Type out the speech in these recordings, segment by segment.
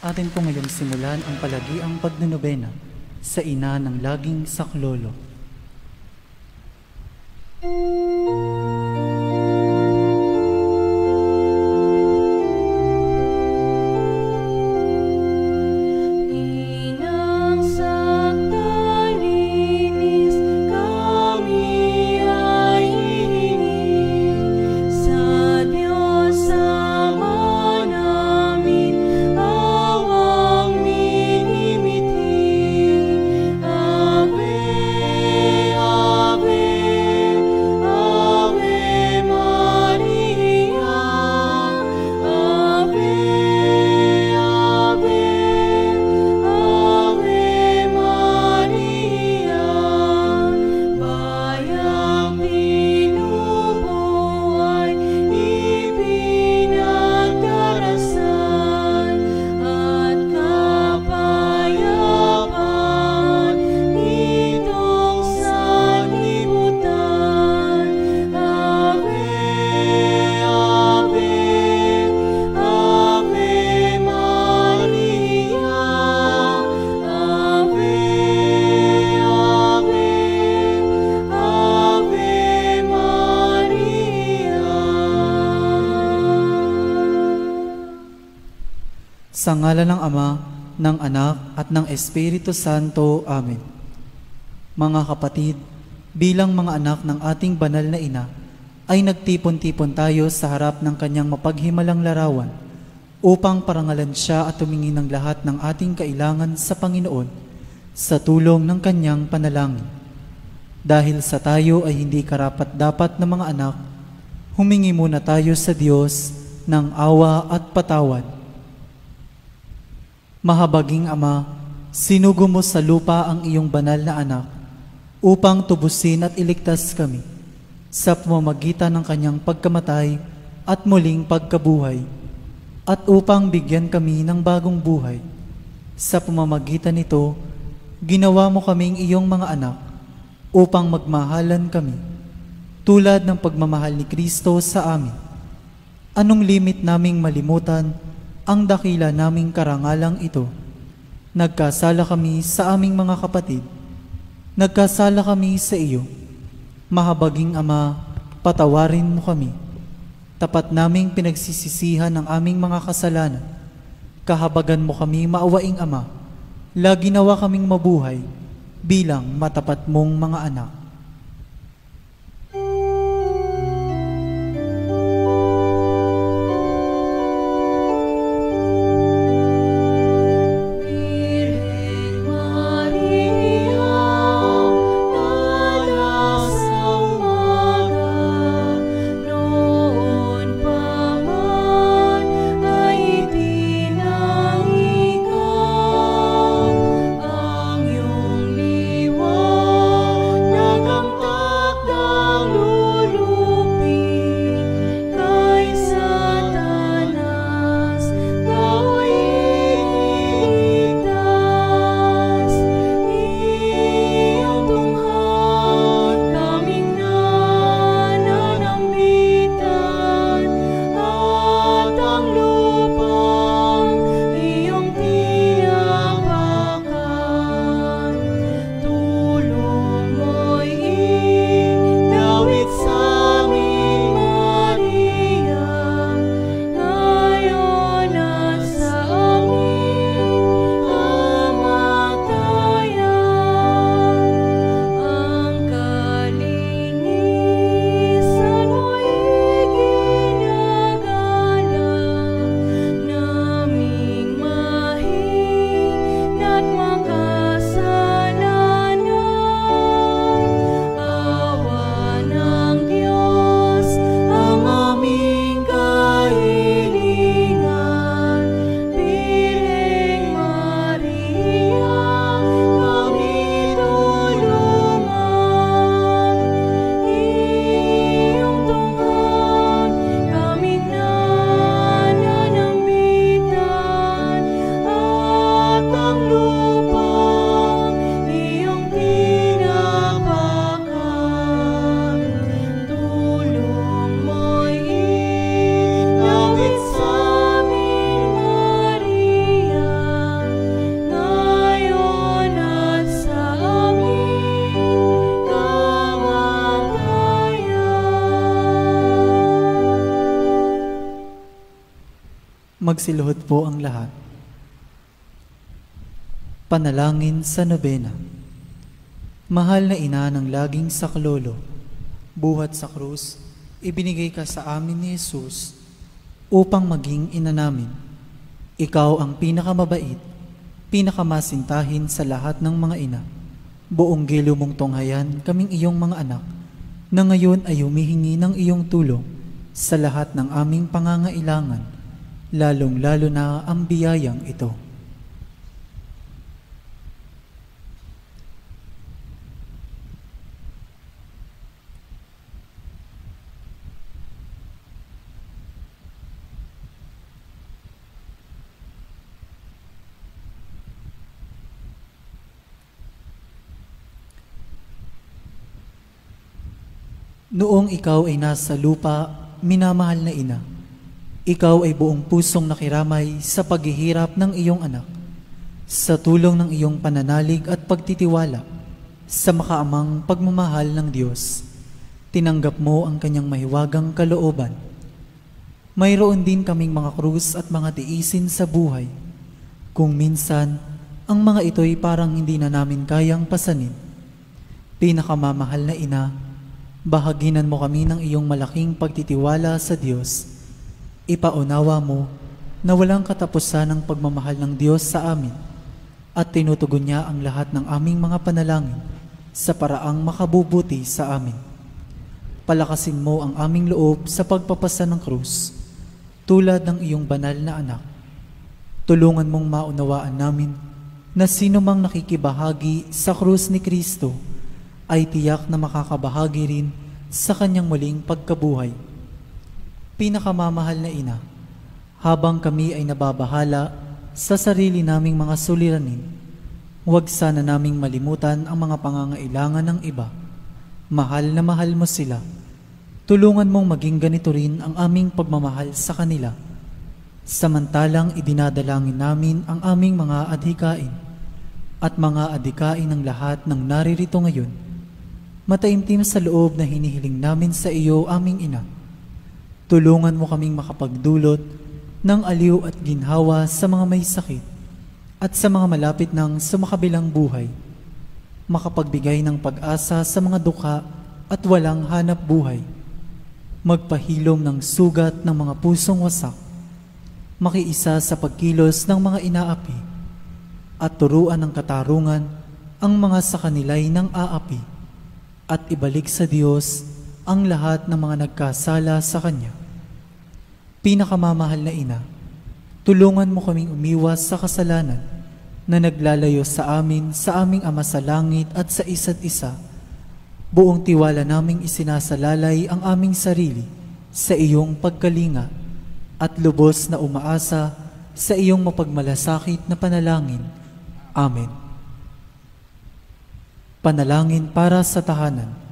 Atin po ngayong simulan ang palagiang pagnunobena sa ina ng laging saklolo. Sa ngalan ng Ama, ng Anak, at ng Espiritu Santo. Amen. Mga kapatid, bilang mga anak ng ating banal na ina, ay nagtipon-tipon tayo sa harap ng kanyang mapaghimalang larawan upang parangalan siya at tumingin ng lahat ng ating kailangan sa Panginoon sa tulong ng kanyang panalangin. Dahil sa tayo ay hindi karapat-dapat na mga anak, humingi muna tayo sa Diyos ng awa at patawad. Mahabaging Ama, sinugo mo sa lupa ang iyong banal na anak upang tubusin at iligtas kami sa pamamagitan ng kanyang pagkamatay at muling pagkabuhay, at upang bigyan kami ng bagong buhay. Sa pamamagitan nito, ginawa mo kaming iyong mga anak upang magmahalan kami, tulad ng pagmamahal ni Kristo sa amin. Anong limit naming malimutan ang dakila naming karangalang ito? Nagkasala kami sa aming mga kapatid. Nagkasala kami sa iyo. Mahabaging Ama, patawarin mo kami. Tapat naming pinagsisisihan ang aming mga kasalanan. Kahabagan mo kami, maawaing Ama. Lagi nawa kaming mabuhay bilang matapat mong mga anak. Magsiluhod po ang lahat. Panalangin sa nobena. Mahal na ina ng laging saklolo, buhat sa krus, ibinigay ka sa amin ni Jesus upang maging ina namin. Ikaw ang pinakamabait, pinakamasintahin sa lahat ng mga ina. Buong gilo mong tunghayan kaming iyong mga anak, na ngayon ay humihingi ng iyong tulong sa lahat ng aming pangangailangan, lalong-lalo na ang biyayang ito. Noong ikaw ay nasa lupa, minamahal na ina, ikaw ay buong pusong nakiramay sa paghihirap ng iyong anak, sa tulong ng iyong pananalig at pagtitiwala sa makaamang pagmamahal ng Diyos. Tinanggap mo ang kanyang mahiwagang kalooban. Mayroon din kaming mga krus at mga tiisin sa buhay. Kung minsan, ang mga ito'y parang hindi na namin kayang pasanin. Pinakamamahal na ina, bahaginan mo kami ng iyong malaking pagtitiwala sa Diyos. Ipaunawa mo na walang katapusan ang pagmamahal ng Diyos sa amin at tinutugon niya ang lahat ng aming mga panalangin sa paraang makabubuti sa amin. Palakasin mo ang aming loob sa pagpapasa ng krus, tulad ng iyong banal na anak. Tulungan mong maunawaan namin na sino mang nakikibahagi sa krus ni Kristo ay tiyak na makakabahagi rin sa kanyang muling pagkabuhay. Pinakamamahal na ina, habang kami ay nababahala sa sarili naming mga suliranin, huwag sana naming malimutan ang mga pangangailangan ng iba. Mahal na mahal mo sila. Tulungan mong maging ganito rin ang aming pagmamahal sa kanila. Samantalang idinadalangin namin ang aming mga adhikain at mga adhikain ng lahat ng naririto ngayon. Mataimtim sa loob na hinihiling namin sa iyo, aming ina. Tulungan mo kaming makapagdulot ng aliw at ginhawa sa mga may sakit at sa mga malapit ng sumakabilang buhay. Makapagbigay ng pag-asa sa mga dukha at walang hanap buhay. Magpahilom ng sugat ng mga pusong wasak. Makiisa sa pagkilos ng mga inaapi at turuan ng katarungan ang mga sa kanila'y ng aapi at ibalik sa Diyos ang lahat ng mga nagkasala sa Kanya. Pinakamamahal na ina, tulungan mo kaming umiwas sa kasalanan na naglalayo sa amin, sa aming Ama sa langit at sa isa't isa. Buong tiwala naming isinasalalay ang aming sarili sa iyong pagkalinga at lubos na umaasa sa iyong mapagmalasakit na panalangin. Amen. Panalangin para sa tahanan.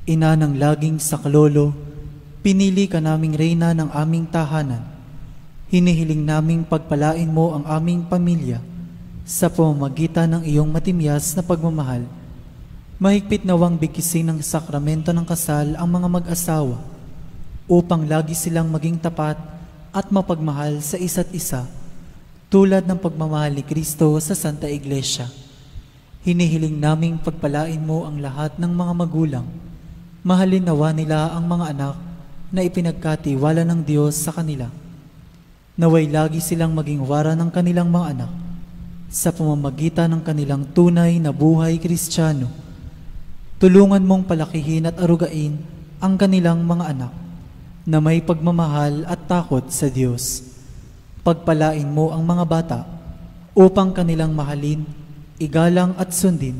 Ina ng laging saklolo, pinili ka naming reyna ng aming tahanan. Hinihiling naming pagpalain mo ang aming pamilya sa pamamagitan ng iyong matimyas na pagmamahal. Mahigpit nawang bigkisin ng sakramento ng kasal ang mga mag-asawa upang lagi silang maging tapat at mapagmahal sa isa't isa, tulad ng pagmamahal ni Kristo sa Santa Iglesia. Hinihiling naming pagpalain mo ang lahat ng mga magulang. Mahalin nawa nila ang mga anak na ipinagkatiwala ng Diyos sa kanila. Naway lagi silang maging wara ng kanilang mga anak sa pamamagitan ng kanilang tunay na buhay Kristiyano. Tulungan mong palakihin at arugain ang kanilang mga anak na may pagmamahal at takot sa Diyos. Pagpalain mo ang mga bata upang kanilang mahalin, igalang at sundin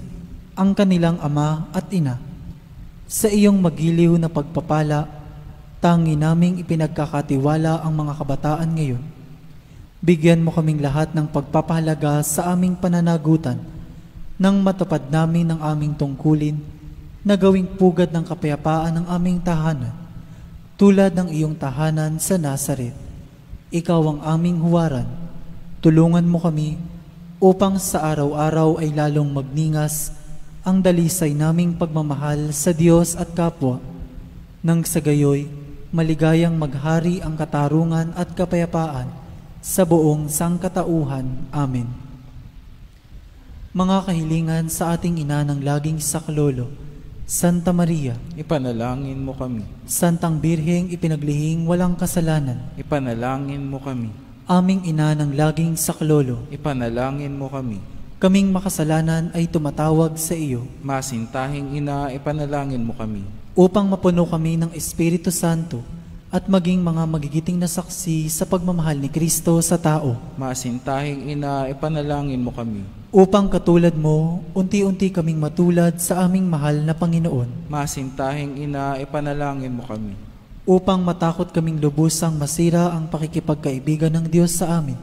ang kanilang ama at ina. Sa iyong magiliw na pagpapala, tangi naming ipinagkakatiwala ang mga kabataan ngayon. Bigyan mo kaming lahat ng pagpapahalaga sa aming pananagutan nang matupad namin ang aming tungkulin na gawing pugad ng kapayapaan ng aming tahanan, tulad ng iyong tahanan sa Nazaret. Ikaw ang aming huwaran. Tulungan mo kami upang sa araw-araw ay lalong magningas ang dalisay naming pagmamahal sa Diyos at kapwa, nang sa gayoy maligayang maghari ang katarungan at kapayapaan sa buong sangkatauhan. Amen. Mga kahilingan sa ating ina ng laging saklolo, Santa Maria, Ipanalangin mo kami. Santang Birheng ipinaglihing walang kasalanan, Ipanalangin mo kami. aming ina ng laging saklolo, Ipanalangin mo kami. kaming makasalanan ay tumatawag sa iyo Masintahing ina, ipanalangin mo kami. upang mapuno kami ng Espiritu Santo at maging mga magigiting na saksi sa pagmamahal ni Kristo sa tao, Masintahing ina, ipanalangin mo kami. upang katulad mo, unti-unti kaming matulad sa aming mahal na Panginoon, Masintahing ina, ipanalangin mo kami. upang matakot kaming lubusang masira ang pakikipagkaibigan ng Diyos sa amin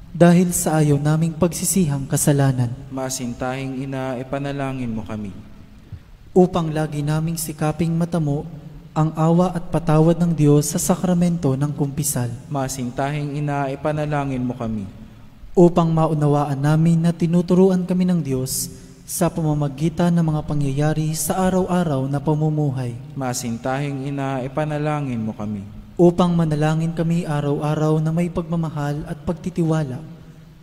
dahil sa ayaw naming pagsisihang kasalanan, Masintahing ina, ipanalangin mo kami. upang lagi naming sikaping matamo ang awa at patawad ng Diyos sa sakramento ng kumpisal, Masintahing ina, ipanalangin mo kami. upang maunawaan namin na tinuturuan kami ng Diyos sa pamamagitan ng mga pangyayari sa araw-araw na pamumuhay, Masintahing ina, ipanalangin mo kami. upang manalangin kami araw-araw na may pagmamahal at pagtitiwala,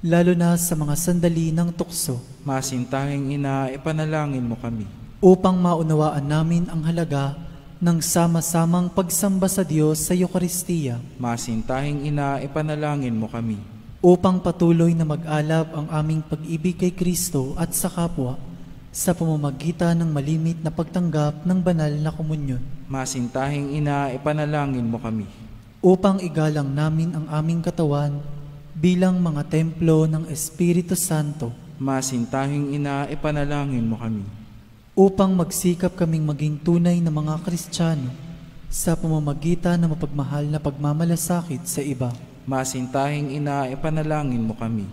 lalo na sa mga sandali ng tukso, Masintahing ina, ipanalangin mo kami. upang maunawaan namin ang halaga ng sama-samang pagsamba sa Diyos sa Eucharistia, Masintahing ina, ipanalangin mo kami. upang patuloy na mag-alab ang aming pag-ibig kay Kristo at sa kapwa sa pamamagitan ng malimit na pagtanggap ng banal na komunyon, Masintahing ina, ipanalangin mo kami. upang igalang namin ang aming katawan bilang mga templo ng Espiritu Santo, Masintahing ina, ipanalangin mo kami. upang magsikap kaming maging tunay na mga Kristiyano sa pamamagitan ng mapagmahal na pagmamalasakit sa iba, Masintahing ina, ipanalangin mo kami.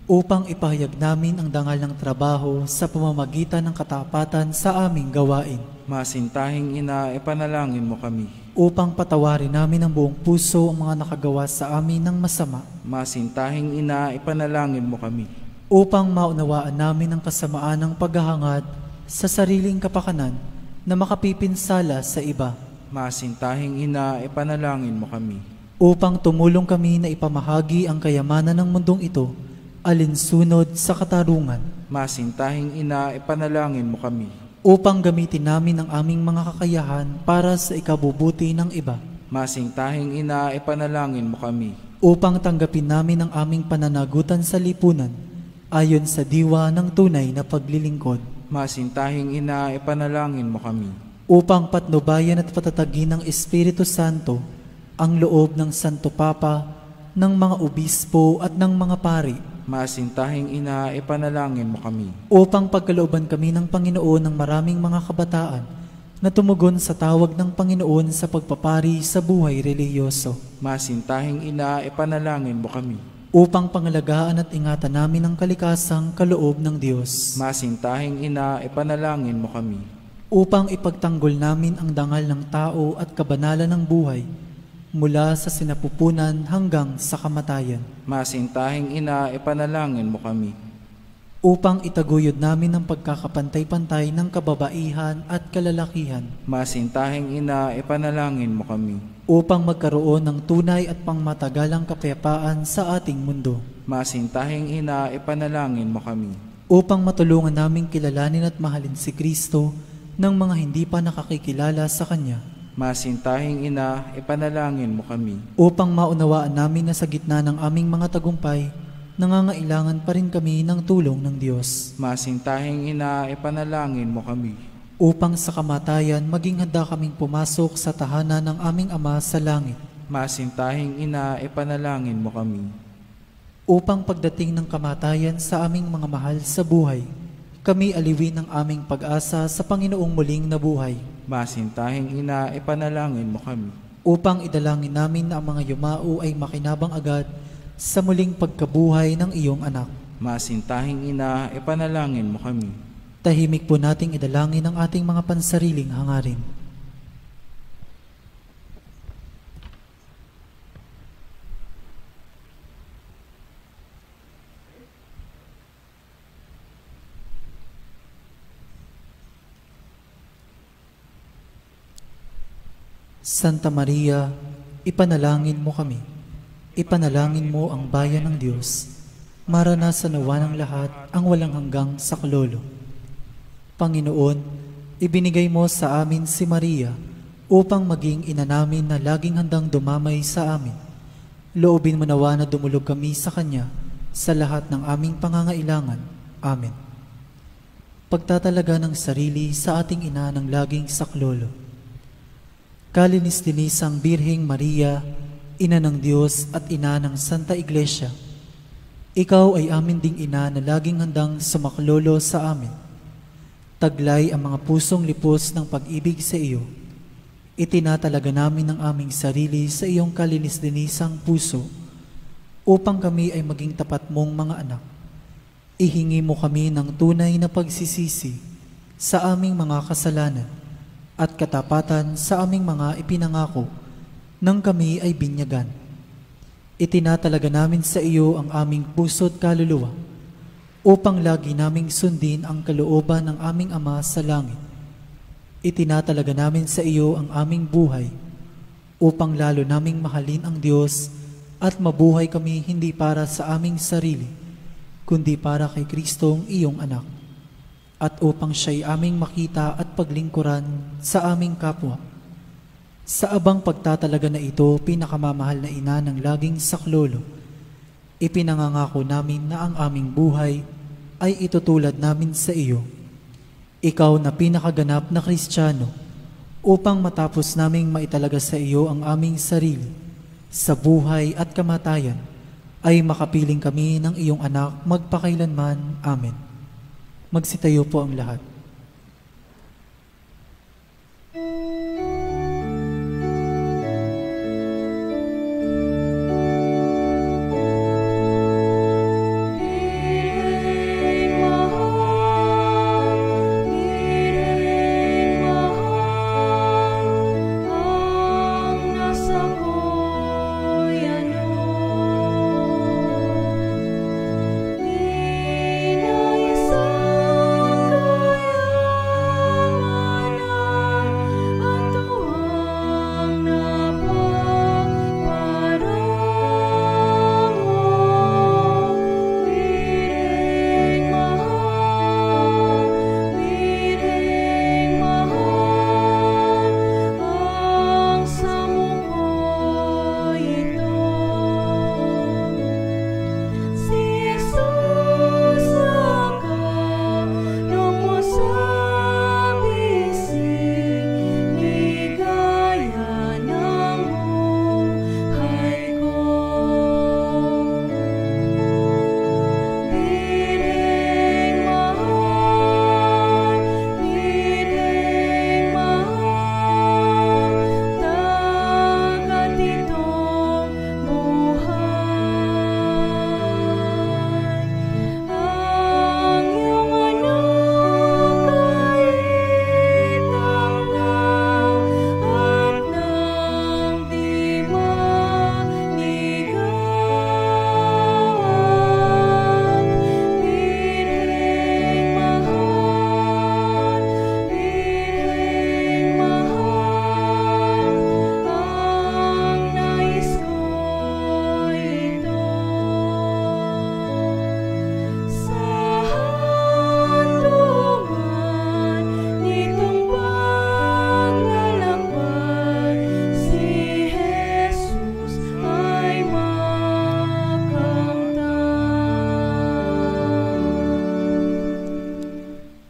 upang ipahayag namin ang dangal ng trabaho sa pamamagitan ng katapatan sa aming gawain, Masintahing ina, ipanalangin mo kami. upang patawarin namin ng buong puso ang mga nakagawa sa amin ng masama, Masintahing ina, ipanalangin mo kami. upang maunawaan namin ang kasamaan ng paghahangad sa sariling kapakanan na makapipinsala sa iba, Masintahing ina, ipanalangin mo kami. upang tumulong kami na ipamahagi ang kayamanan ng mundong ito alinsunod sa katarungan, Masintahing ina, ipanalangin mo kami. upang gamitin namin ang aming mga kakayahan para sa ikabubuti ng iba, Masintahing ina, ipanalangin mo kami. upang tanggapin namin ang aming pananagutan sa lipunan ayon sa diwa ng tunay na paglilingkod, Masintahing ina, ipanalangin mo kami. upang patnubayan at patatagin ng Espiritu Santo ang loob ng Santo Papa, ng mga obispo at ng mga pari, Masintahing ina, ipanalangin mo kami. upang pagkalooban kami ng Panginoon ng maraming mga kabataan na tumugon sa tawag ng Panginoon sa pagpapari sa buhay relihiyoso, Masintahing ina, ipanalangin mo kami. upang pangalagaan at ingatan namin ang kalikasang kaloob ng Diyos, Masintahing ina, ipanalangin mo kami. upang ipagtanggol namin ang dangal ng tao at kabanalan ng buhay mula sa sinapupunan hanggang sa kamatayan, Masintahing ina, ipanalangin mo kami. upang itaguyod namin ang pagkakapantay-pantay ng kababaihan at kalalakihan, Masintahing ina, ipanalangin mo kami. upang magkaroon ng tunay at pangmatagalang kapayapaan sa ating mundo, Masintahing ina, ipanalangin mo kami. upang matulungan naming kilalanin at mahalin si Kristo ng mga hindi pa nakakikilala sa Kanya, Masintahing ina, ipanalangin mo kami. upang maunawaan namin na sa gitna ng aming mga tagumpay, nangangailangan pa rin kami ng tulong ng Diyos, Masintahing ina, ipanalangin mo kami. upang sa kamatayan maging handa kaming pumasok sa tahanan ng aming Ama sa langit, Masintahing ina, ipanalangin mo kami. upang pagdating ng kamatayan sa aming mga mahal sa buhay, kami aliwin ng aming pag-asa sa Panginoong muling nabuhay, Masintahing ina, ipanalangin mo kami. upang idalangin namin na ang mga yumao ay makinabang agad sa muling pagkabuhay ng iyong anak. Masintahing ina, ipanalangin mo kami. Tahimik po nating idalangin ang ating mga pansariling hangarin. Santa Maria, ipanalangin mo kami. Ipanalangin mo ang bayan ng Diyos. Maranasan nawa ng lahat ang walang hanggang saklolo. Panginoon, ibinigay mo sa amin si Maria upang maging ina namin na laging handang dumamay sa amin. Loobin mo nawa na dumulog kami sa Kanya sa lahat ng aming pangangailangan. Amen. Pagtatalaga ng sarili sa ating ina ng laging saklolo. Kalinis-linisang Birheng Maria, Ina ng Diyos at Ina ng Santa Iglesia, Ikaw ay amin ding ina na laging handang sumaklolo sa amin. Taglay ang mga pusong lipos ng pag-ibig sa iyo. Itinatalaga namin ang aming sarili sa iyong kalinis-linisang puso upang kami ay maging tapat mong mga anak. Ihingi mo kami ng tunay na pagsisisi sa aming mga kasalanan at katapatan sa aming mga ipinangako nang kami ay binyagan. Itinatalaga namin sa iyo ang aming puso't kaluluwa upang lagi naming sundin ang kalooban ng aming Ama sa langit. Itinatalaga namin sa iyo ang aming buhay upang lalo naming mahalin ang Diyos at mabuhay kami hindi para sa aming sarili, kundi para kay Kristong iyong anak, at upang siya'y aming makita at paglingkuran sa aming kapwa. Sa abang pagtatalaga na ito, pinakamamahal na ina ng laging saklolo, ipinangangako namin na ang aming buhay ay itutulad namin sa iyo. Ikaw na pinakaganap na Kristiyano, upang matapos naming maitalaga sa iyo ang aming sarili, sa buhay at kamatayan, ay makapiling kami ng iyong anak magpakailanman. Amen. Magsitayo po ang lahat.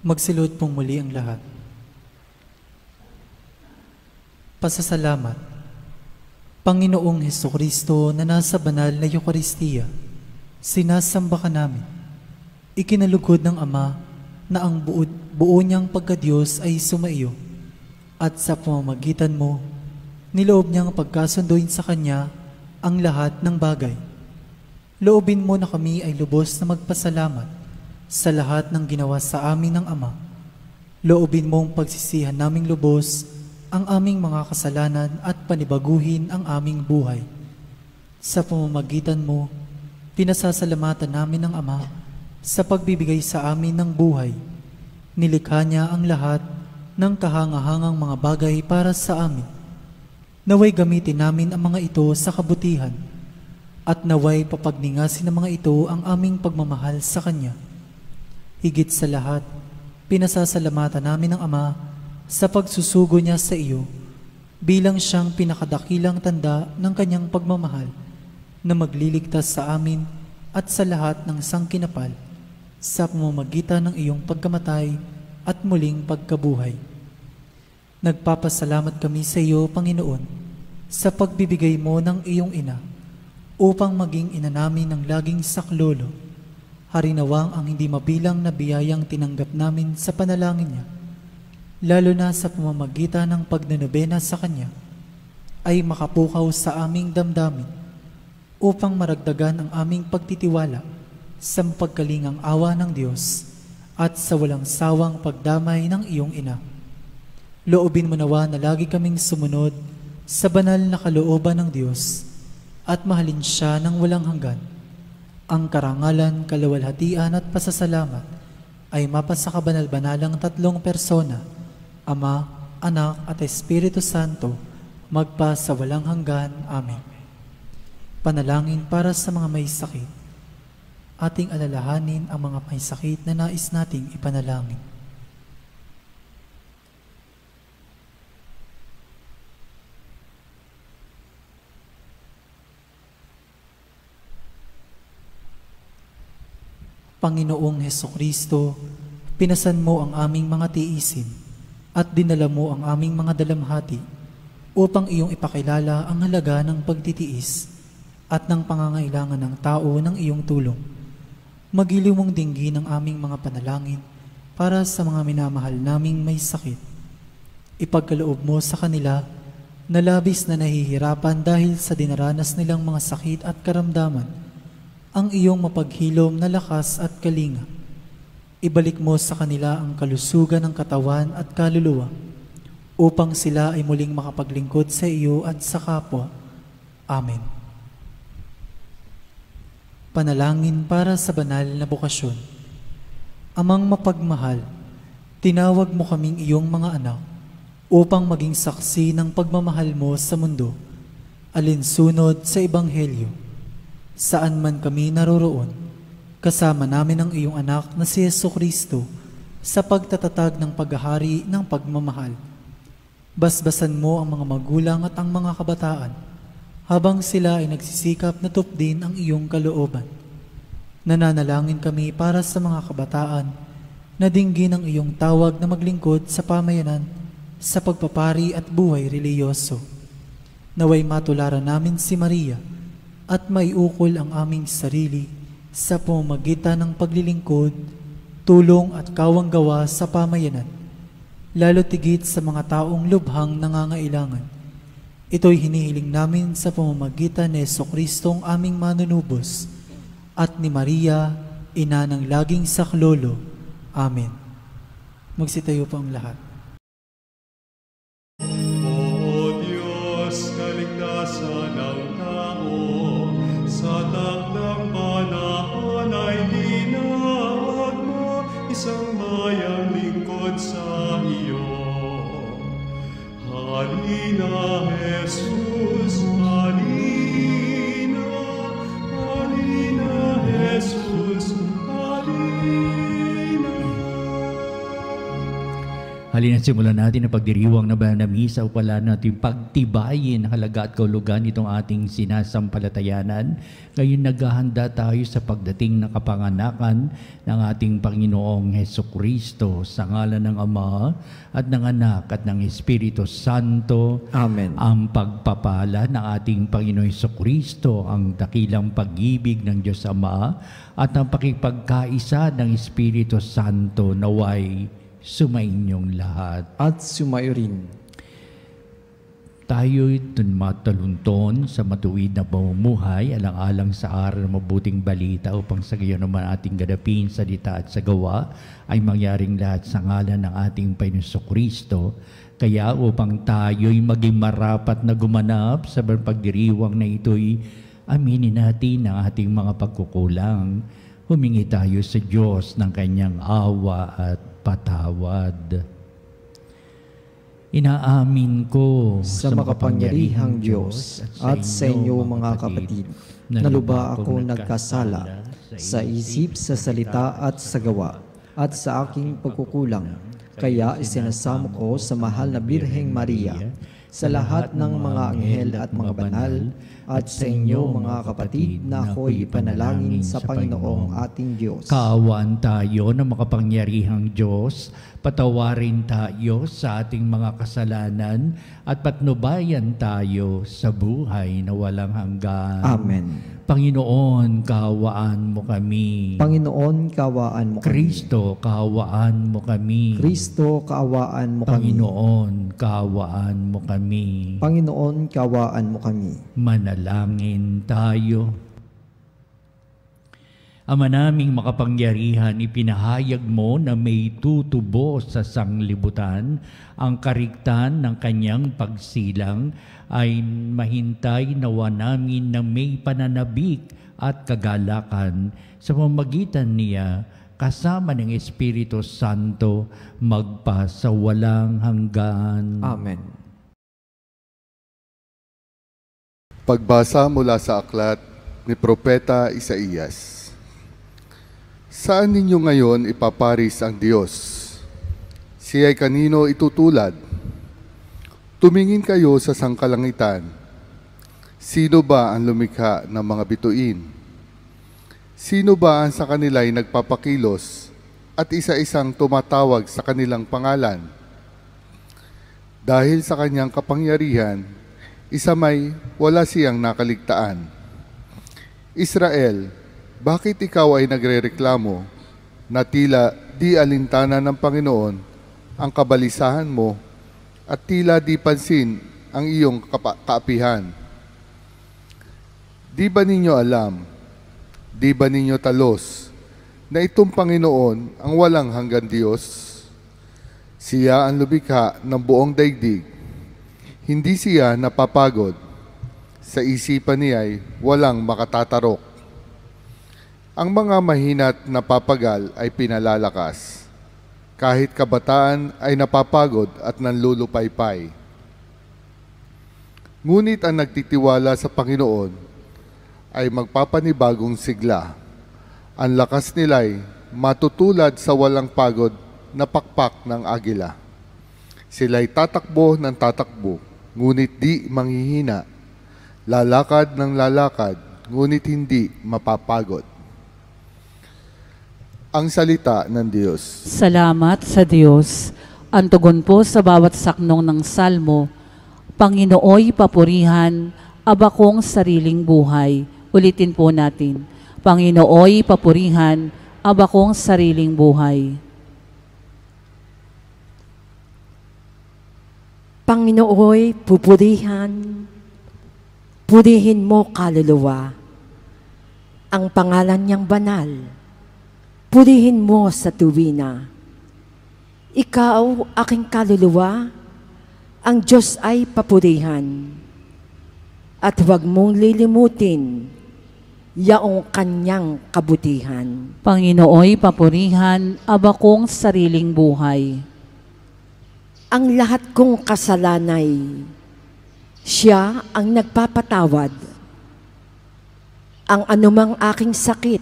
Magsilod pong muli ang lahat. Pasasalamat. Panginoong Hesukristo na nasa banal na Eucharistia, sinasamba ka namin. Ikinalugod ng Ama na ang buo niyang pagkadiyos ay sumaiyo, at sa pamamagitan mo, niloob niyang pagkasunduin sa Kanya ang lahat ng bagay. Loobin mo na kami ay lubos na magpasalamat sa lahat ng ginawa sa amin ng Ama. Loobin mong pagsisihan naming lubos ang aming mga kasalanan at panibaguhin ang aming buhay. Sa pamamagitan mo, pinasasalamatan namin ng Ama sa pagbibigay sa amin ng buhay. Nilikha niya ang lahat ng kahangahangang mga bagay para sa amin. Naway gamitin namin ang mga ito sa kabutihan at naway papagningasin ng mga ito ang aming pagmamahal sa Kanya. Higit sa lahat, pinasasalamatan namin ng Ama sa pagsusugo niya sa iyo bilang siyang pinakadakilang tanda ng Kanyang pagmamahal na magliligtas sa amin at sa lahat ng sangkinapal sa pamamagitan ng iyong pagkamatay at muling pagkabuhay. Nagpapasalamat kami sa iyo, Panginoon, sa pagbibigay mo ng iyong ina upang maging ina namin ng laging saklolo. Harinawang ang hindi mabilang na biyayang tinanggap namin sa panalangin niya, lalo na sa pamamagitan ng pagnanobena sa Kanya, ay makapukaw sa aming damdamin upang maragdagan ang aming pagtitiwala sa pagkalingang awa ng Diyos at sa walang sawang pagdamay ng iyong ina. Loobin mo nawa na lagi kaming sumunod sa banal na kalooban ng Diyos at mahalin siya ng walang hanggan. Ang karangalan, kaluwalhatian at pasasalamat ay mapasa kabanal-banalang tatlong persona, Ama, Anak at Espiritu Santo, magpa sa walang hanggan. Amen. Panalangin para sa mga may sakit. Ating alalahanin ang mga may sakit na nais nating ipanalangin. Panginoong Hesukristo, pinasan mo ang aming mga tiisin at dinala mo ang aming mga dalamhati upang iyong ipakilala ang halaga ng pagtitiis at ng pangangailangan ng tao ng iyong tulong. Magiliw mong dinggin ang aming mga panalangin para sa mga minamahal naming may sakit. Ipagkaloob mo sa kanila na labis na nahihirapan dahil sa dinaranas nilang mga sakit at karamdaman ang iyong mapaghilom na lakas at kalinga. Ibalik mo sa kanila ang kalusugan ng katawan at kaluluwa upang sila ay muling makapaglingkod sa iyo at sa kapwa. Amen. Panalangin para sa banal na bokasyon. Amang mapagmahal, tinawag mo kaming iyong mga anak upang maging saksi ng pagmamahal mo sa mundo, alinsunod sa Ebanghelyo. Saan man kami naroroon, kasama namin ang iyong anak na si Jesucristo sa pagtatatag ng paghahari ng pagmamahal. Basbasan mo ang mga magulang at ang mga kabataan habang sila ay nagsisikap na tupdin ang iyong kalooban. Nananalangin kami para sa mga kabataan na dinggin ang iyong tawag na maglingkod sa pamayanan sa pagpapari at buhay reliyoso. Naway matularan namin si Maria at maiukol ang aming sarili sa pamamagitan ng paglilingkod, tulong at kawanggawa sa pamayanan, lalo tigit sa mga taong lubhang nangangailangan. Ito'y hinihiling namin sa pamamagitan ni Jesucristong aming manunubos at ni Maria, ina ng laging saklolo. Amen. Magsitayo po ang lahat. O Diyos, kaligtasan ng tao, sa takdang panahon ay tinawag mo isang bayang lingkod sa iyo. Halina, Jesus, halina, halina, Jesus, halina. Halina simulan natin ang pagdiriwang na banal na misa upang natin pagtibayin ang halaga at kaulugan itong ating sinasampalatayanan. Ngayon naghahanda tayo sa pagdating na kapanganakan ng ating Panginoong Hesukristo sa ngalan ng Ama at ng Anak at ng Espiritu Santo. Amen. Ang pagpapala ng ating Panginoong Hesukristo, ang dakilang pag-ibig ng Diyos Ama at ang pakipagkaisa ng Espiritu Santo naway sumainyong lahat. At sumayo rin. Tayo'y matalunton sa matuwid na pamumuhay, alang-alang sa aral ng mabuting balita upang sa gayon naman ating ganapin sa salita at sa gawa ay mangyaring lahat sa ngalan ng ating Panginoong Kristo. Kaya upang tayo'y maging marapat na gumanap sa pagdiriwang na ito'y aminin natin ang ating mga pagkukulang. Humingi tayo sa Diyos ng kanyang awa at patawad. Inaamin ko sa makapangyarihang Diyos at sa inyo mga kapatid, na lubha ako nagkasala sa isip, sa salita at sa gawa, at sa aking pagkukulang. Kaya isinasamo ko sa mahal na Birheng Maria, sa lahat ng mga anghel at mga banal, at sa inyo mga kapatid, na ako'y ipanalangin sa Panginoong ating Diyos. Kaawaan tayo ng makapangyarihang Diyos, patawarin tayo sa ating mga kasalanan, at patnubayan tayo sa buhay na walang hanggan. Amen. Panginoon, kaawaan mo kami. Panginoon, kaawaan mo kami. Kristo, kaawaan mo kami. Kristo, kaawaan mo kami. Panginoon, kaawaan mo kami. Panginoon, kaawaan mo kami. Manalangin tayo. Ama naming makapangyarihan, ipinahayag mo na may tutubo sa sanglibutan ang karigtan ng kanyang pagsilang, ay mahintay nawa namin na may pananabik at kagalakan sa pamamagitan niya kasama ng Espiritu Santo magpa sa walang hanggan. Amen. Pagbasa mula sa aklat ni Propeta Isaías. Saan ninyo ngayon ipaparis ang Diyos? Siya'y kanino itutulad? Tumingin kayo sa sangkalangitan. Sino ba ang lumikha ng mga bituin? Sino ba ang sa kanila'y nagpapakilos at isa-isang tumatawag sa kanilang pangalan? Dahil sa kanyang kapangyarihan, isa may wala siyang nakaligtaan. Israel, bakit ikaw ay nagrereklamo na tila di alintana ng Panginoon ang kabalisahan mo at tila di pansin ang iyong kaapihan? Di ba ninyo alam, di ba ninyo talos na itong Panginoon ang walang hanggan Diyos? Siya ang lumikha ng buong daigdig. Hindi siya napapagod. Sa isipan niya ay walang makatatarok. Ang mga mahina't napapagal ay pinalalakas. Kahit kabataan ay napapagod at nanlulupaypay. Ngunit ang nagtitiwala sa Panginoon ay magpapanibagong sigla. Ang lakas nila'y matutulad sa walang pagod na pakpak ng agila. Sila'y tatakbo ng tatakbo, ngunit di manghihina. Lalakad ng lalakad, ngunit hindi mapapagod. Ang salita ng Diyos. Salamat sa Diyos. Ang tugon po sa bawat saknong ng salmo, Panginooy papurihan, abakong sariling buhay. Ulitin po natin. Panginooy papurihan, abakong sariling buhay. Panginooy pupurihan, purihin mo kaluluwa, ang pangalan niyang banal. Purihin mo sa tuwina. Ikaw, aking kaluluwa, ang Diyos ay papurihan. At huwag mong lilimutin yaong kanyang kabutihan. Panginooy papurihan, abakong sariling buhay. Ang lahat kong kasalanay, siya ang nagpapatawad. Ang anumang aking sakit,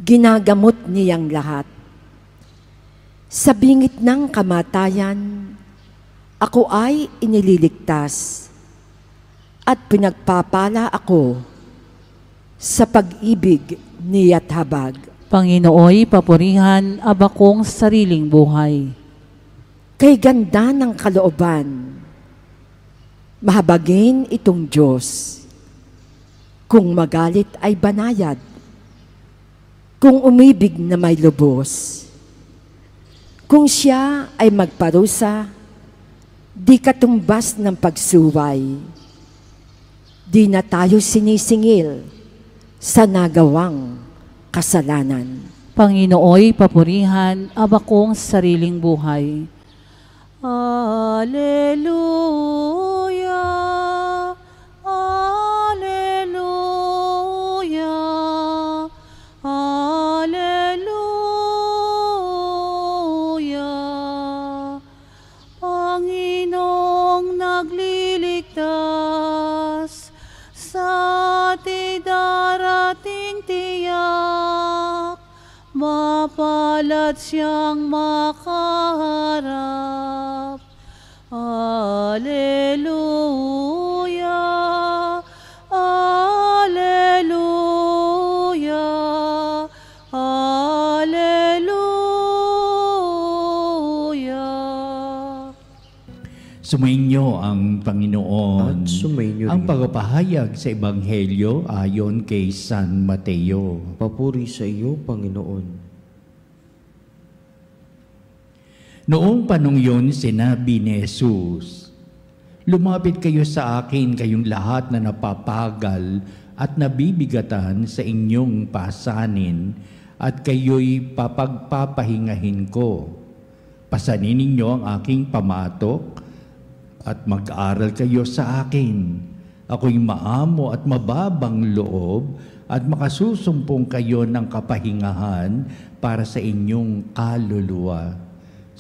ginagamot niyang lahat. Sa bingit ng kamatayan, ako ay inililigtas at pinagpapala ako sa pag-ibig niya't habag. Panginooy papurihan, abakong sariling buhay. Kay ganda ng kalooban, mahabagin itong Diyos. Kung magalit ay banayad, kung umibig na may lubos. Kung siya ay magparusa, di katumbas ng pagsuway. Di na tayo sinisingil sa nagawang kasalanan. Panginooy papurihan, abakong sariling buhay. Alleluia, Alleluia, Alleluia. Panginoon mapalad siyang makaharap. Alleluia, Alleluia, Alleluia. Sumainyo ang Panginoon. At sumainyo Ang rin. pagpapahayag sa Ebanghelyo ayon kay San Mateo. Papuri sa iyo, Panginoon. Noong panong yun, sinabi ni Jesus, "Lumapit kayo sa akin, kayong lahat na napapagal at nabibigatan sa inyong pasanin, at kayo'y papagpapahingahin ko. Pasanin ninyo ang aking pamatok at mag-aral kayo sa akin. Ako'y maamo at mababang loob at makasusumpong kayo ng kapahingahan para sa inyong kaluluwa.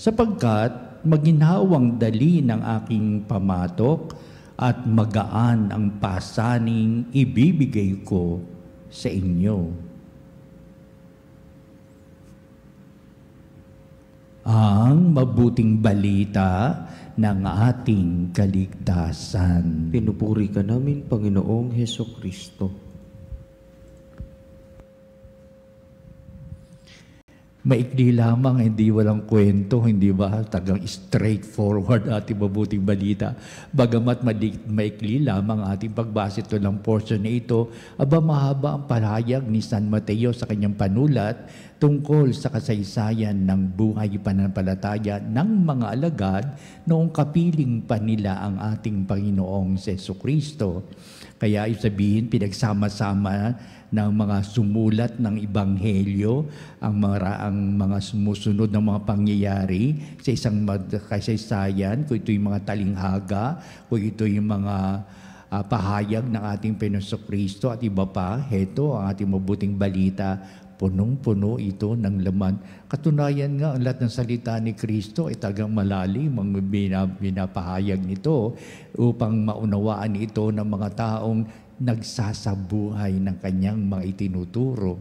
Sapagkat maginhawang dali ng aking pamatok at magaan ang pasaning ibibigay ko sa inyo." Ang mabuting balita ng ating kaligtasan. Pinupuri ka namin, Panginoong Hesukristo. Maikli lamang, hindi walang kwento, hindi ba? Tagang straightforward ating mabuting balita. Bagamat maikli lamang ating pagbasa ito ng portion na ito, mahaba ang palahayag ni San Mateo sa kanyang panulat tungkol sa kasaysayan ng buhay pananampalataya ng mga alagad noong kapiling pa nila ang ating Panginoong Jesucristo. Kaya sabihin, pinagsama-sama ng mga sumulat ng Ebanghelyo ang mga sumusunod ng mga pangyayari sa isang kasaysayan, kung ito yung mga talinghaga, kung ito yung mga pahayag ng ating Jesucristo at iba pa. Heto ang ating mabuting balita, punong-puno ito ng laman. Katunayan nga, ang lahat ng salita ni Kristo ay talagang malalim ang binapahayag nito upang maunawaan ito ng mga taong nagsasabuhay ng kanyang mga itinuturo.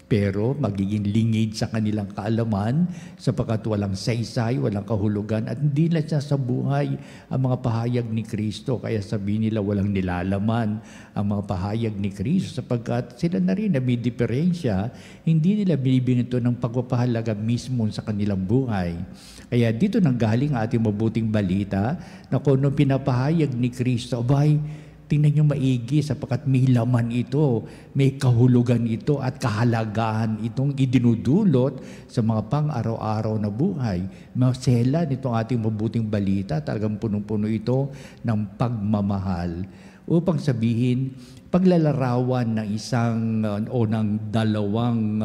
Pero magiging lingid sa kanilang kaalaman sapagkat walang saysay, walang kahulugan at hindi na siya sa buhay ang mga pahayag ni Kristo. Kaya sabihin nila walang nilalaman ang mga pahayag ni Kristo sapagkat sila na rin na may diferensya, hindi nila binibigyan ito ng pagpapahalaga mismo sa kanilang buhay. Kaya dito nanggaling ating mabuting balita na kung anong pinapahayag ni Kristo, tingnan nyo maigi sapagkat may laman ito, may kahulugan ito at kahalagahan itong idinudulot sa mga pang-araw-araw na buhay. Masela nitong ating mabuting balita, talagang punong-puno ito ng pagmamahal. Upang sabihin, paglalarawan ng isang o ng dalawang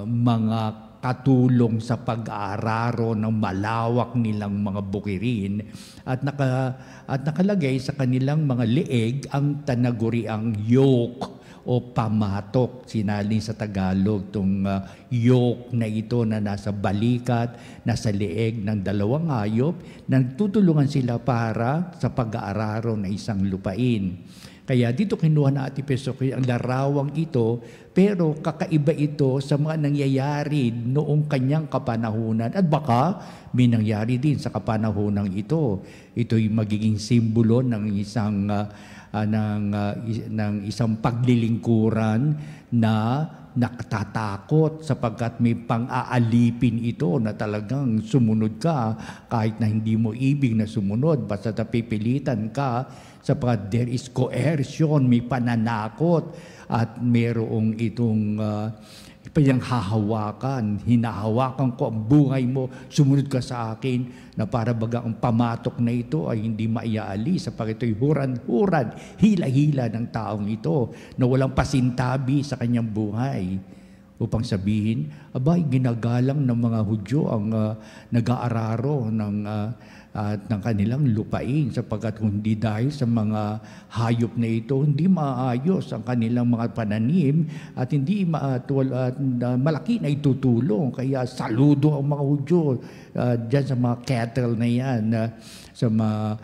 mga katulong sa pag-aararo ng malawak nilang mga bukirin at nakalagay sa kanilang mga leeg ang tanaguriang yoke o pamatok. Sinalin sa Tagalog itong yoke na ito na nasa balikat, nasa leeg ng dalawang hayop, nagtutulungan sila para sa pag-aararo ng isang lupain. Kaya dito kinuha na Ate Peso ang larawang ito, pero kakaiba ito sa mga nangyayari noong kanyang kapanahunan at baka may nangyari din sa kapanahunang ito. Ito'y magiging simbolo ng isang paglilingkuran na nakatatakot sapagkat may pang-aalipin ito na talagang sumunod ka kahit na hindi mo ibig na sumunod, basta napipilitan ka sapagkat there is coercion, may pananakot at mayroong itong hinahawakan ko ang buhay mo, sumunod ka sa akin, na para baga ang pamatok na ito ay hindi maiaalis sapagkat ito'y huran-huran, hila-hila ng taong ito na walang pasintabi sa kanyang buhay. Upang sabihin, ginagalang ng mga Hudyo ang nag-aararo at ng kanilang lupain, sapagkat hindi dahil sa mga hayop na ito, hindi maayos ang kanilang mga pananim at hindi malaki na itutulong. Kaya saludo ang mga Hudyo dyan sa mga cattle na yan, sa mga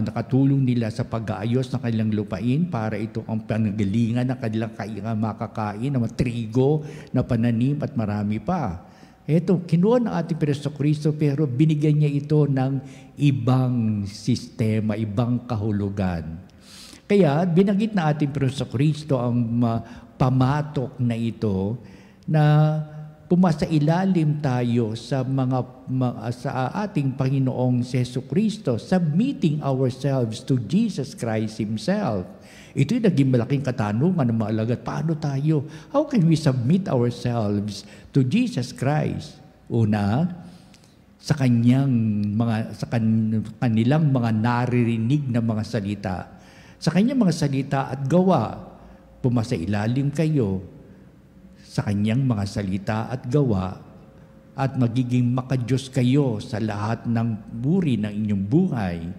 nakatulong nila sa pag-aayos ng kanilang lupain para ito ang panagalingan ng kanilang makakain, ng mga trigo na pananim at marami pa. Ito, kinuha ng ating Jesucristo pero binigyan niya ito ng ibang sistema, ibang kahulugan. Kaya binanggit na ating Jesucristo ang pamatok na ito na pumasa ilalim tayo sa sa ating Panginoong Jesucristo, submitting ourselves to Jesus Christ Himself. Ito'y naging malaking katanungan ng mga alagad. Paano tayo? How can we submit ourselves to Jesus Christ? Una, sa kanilang mga naririnig na mga salita. Sa kanyang mga salita at gawa, pumasa ilalim kayo sa kanyang mga salita at gawa at magiging makadiyos kayo sa lahat ng buri ng inyong buhay.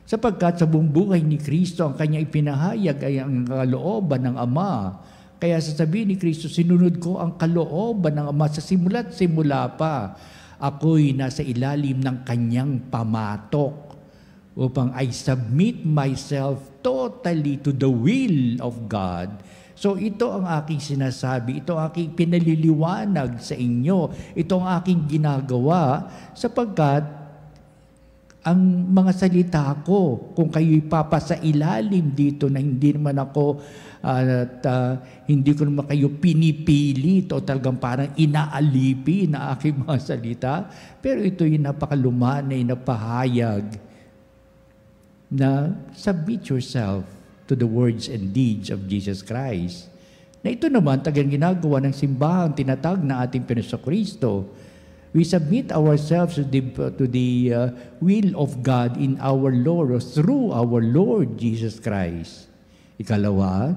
Sapagkat sa buong buhay ni Kristo, ang kanyang ipinahayag ay ang kalooban ng Ama. Kaya sasabihin ni Kristo, sinunod ko ang kalooban ng Ama sa simula't simula pa. Ako'y nasa ilalim ng kanyang pamatok upang I submit myself totally to the will of God. So ito ang aking sinasabi, ito ang aking pinaliliwanag sa inyo, ito ang aking ginagawa sapagkat ang mga salita ko, kung kayo'y papasa ilalim dito na hindi naman ako hindi ko naman kayo pinipilit o talagang parang inaalipin na aking mga salita, pero ito'y napakalumanay na pahayag na submit yourself to the words and deeds of Jesus Christ. Na ito naman tagang ginagawa ng simbahang tinatag na ating Jesucristo. We submit ourselves to the will of God in our Lord or through our Lord Jesus Christ. Ikalawa,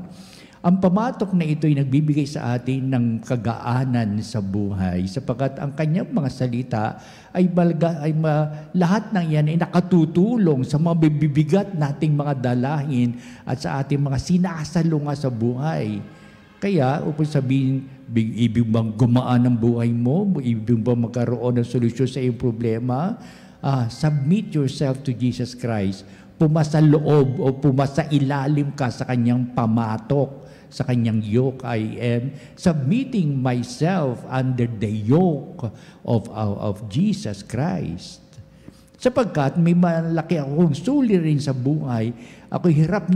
ang pamatok na ito ay nagbibigay sa atin ng kagaanan sa buhay sapagkat ang kanyang mga salita ay lahat ng yan ay nakatutulong sa mga bibigat nating mga dalahin at sa ating mga sinasalunga sa buhay. Kaya, upang sabihin, ibig bang gumaan ang buhay mo? Ibig bang magkaroon ng solusyon sa iyong problema? Submit yourself to Jesus Christ. Pumasa loob o pumasa ilalim ka sa kanyang pamatok, sa kanyang yoke. I am submitting myself under the yoke of Jesus Christ. Sapagkat may malaki akong suliranin sa buhay, ako hirap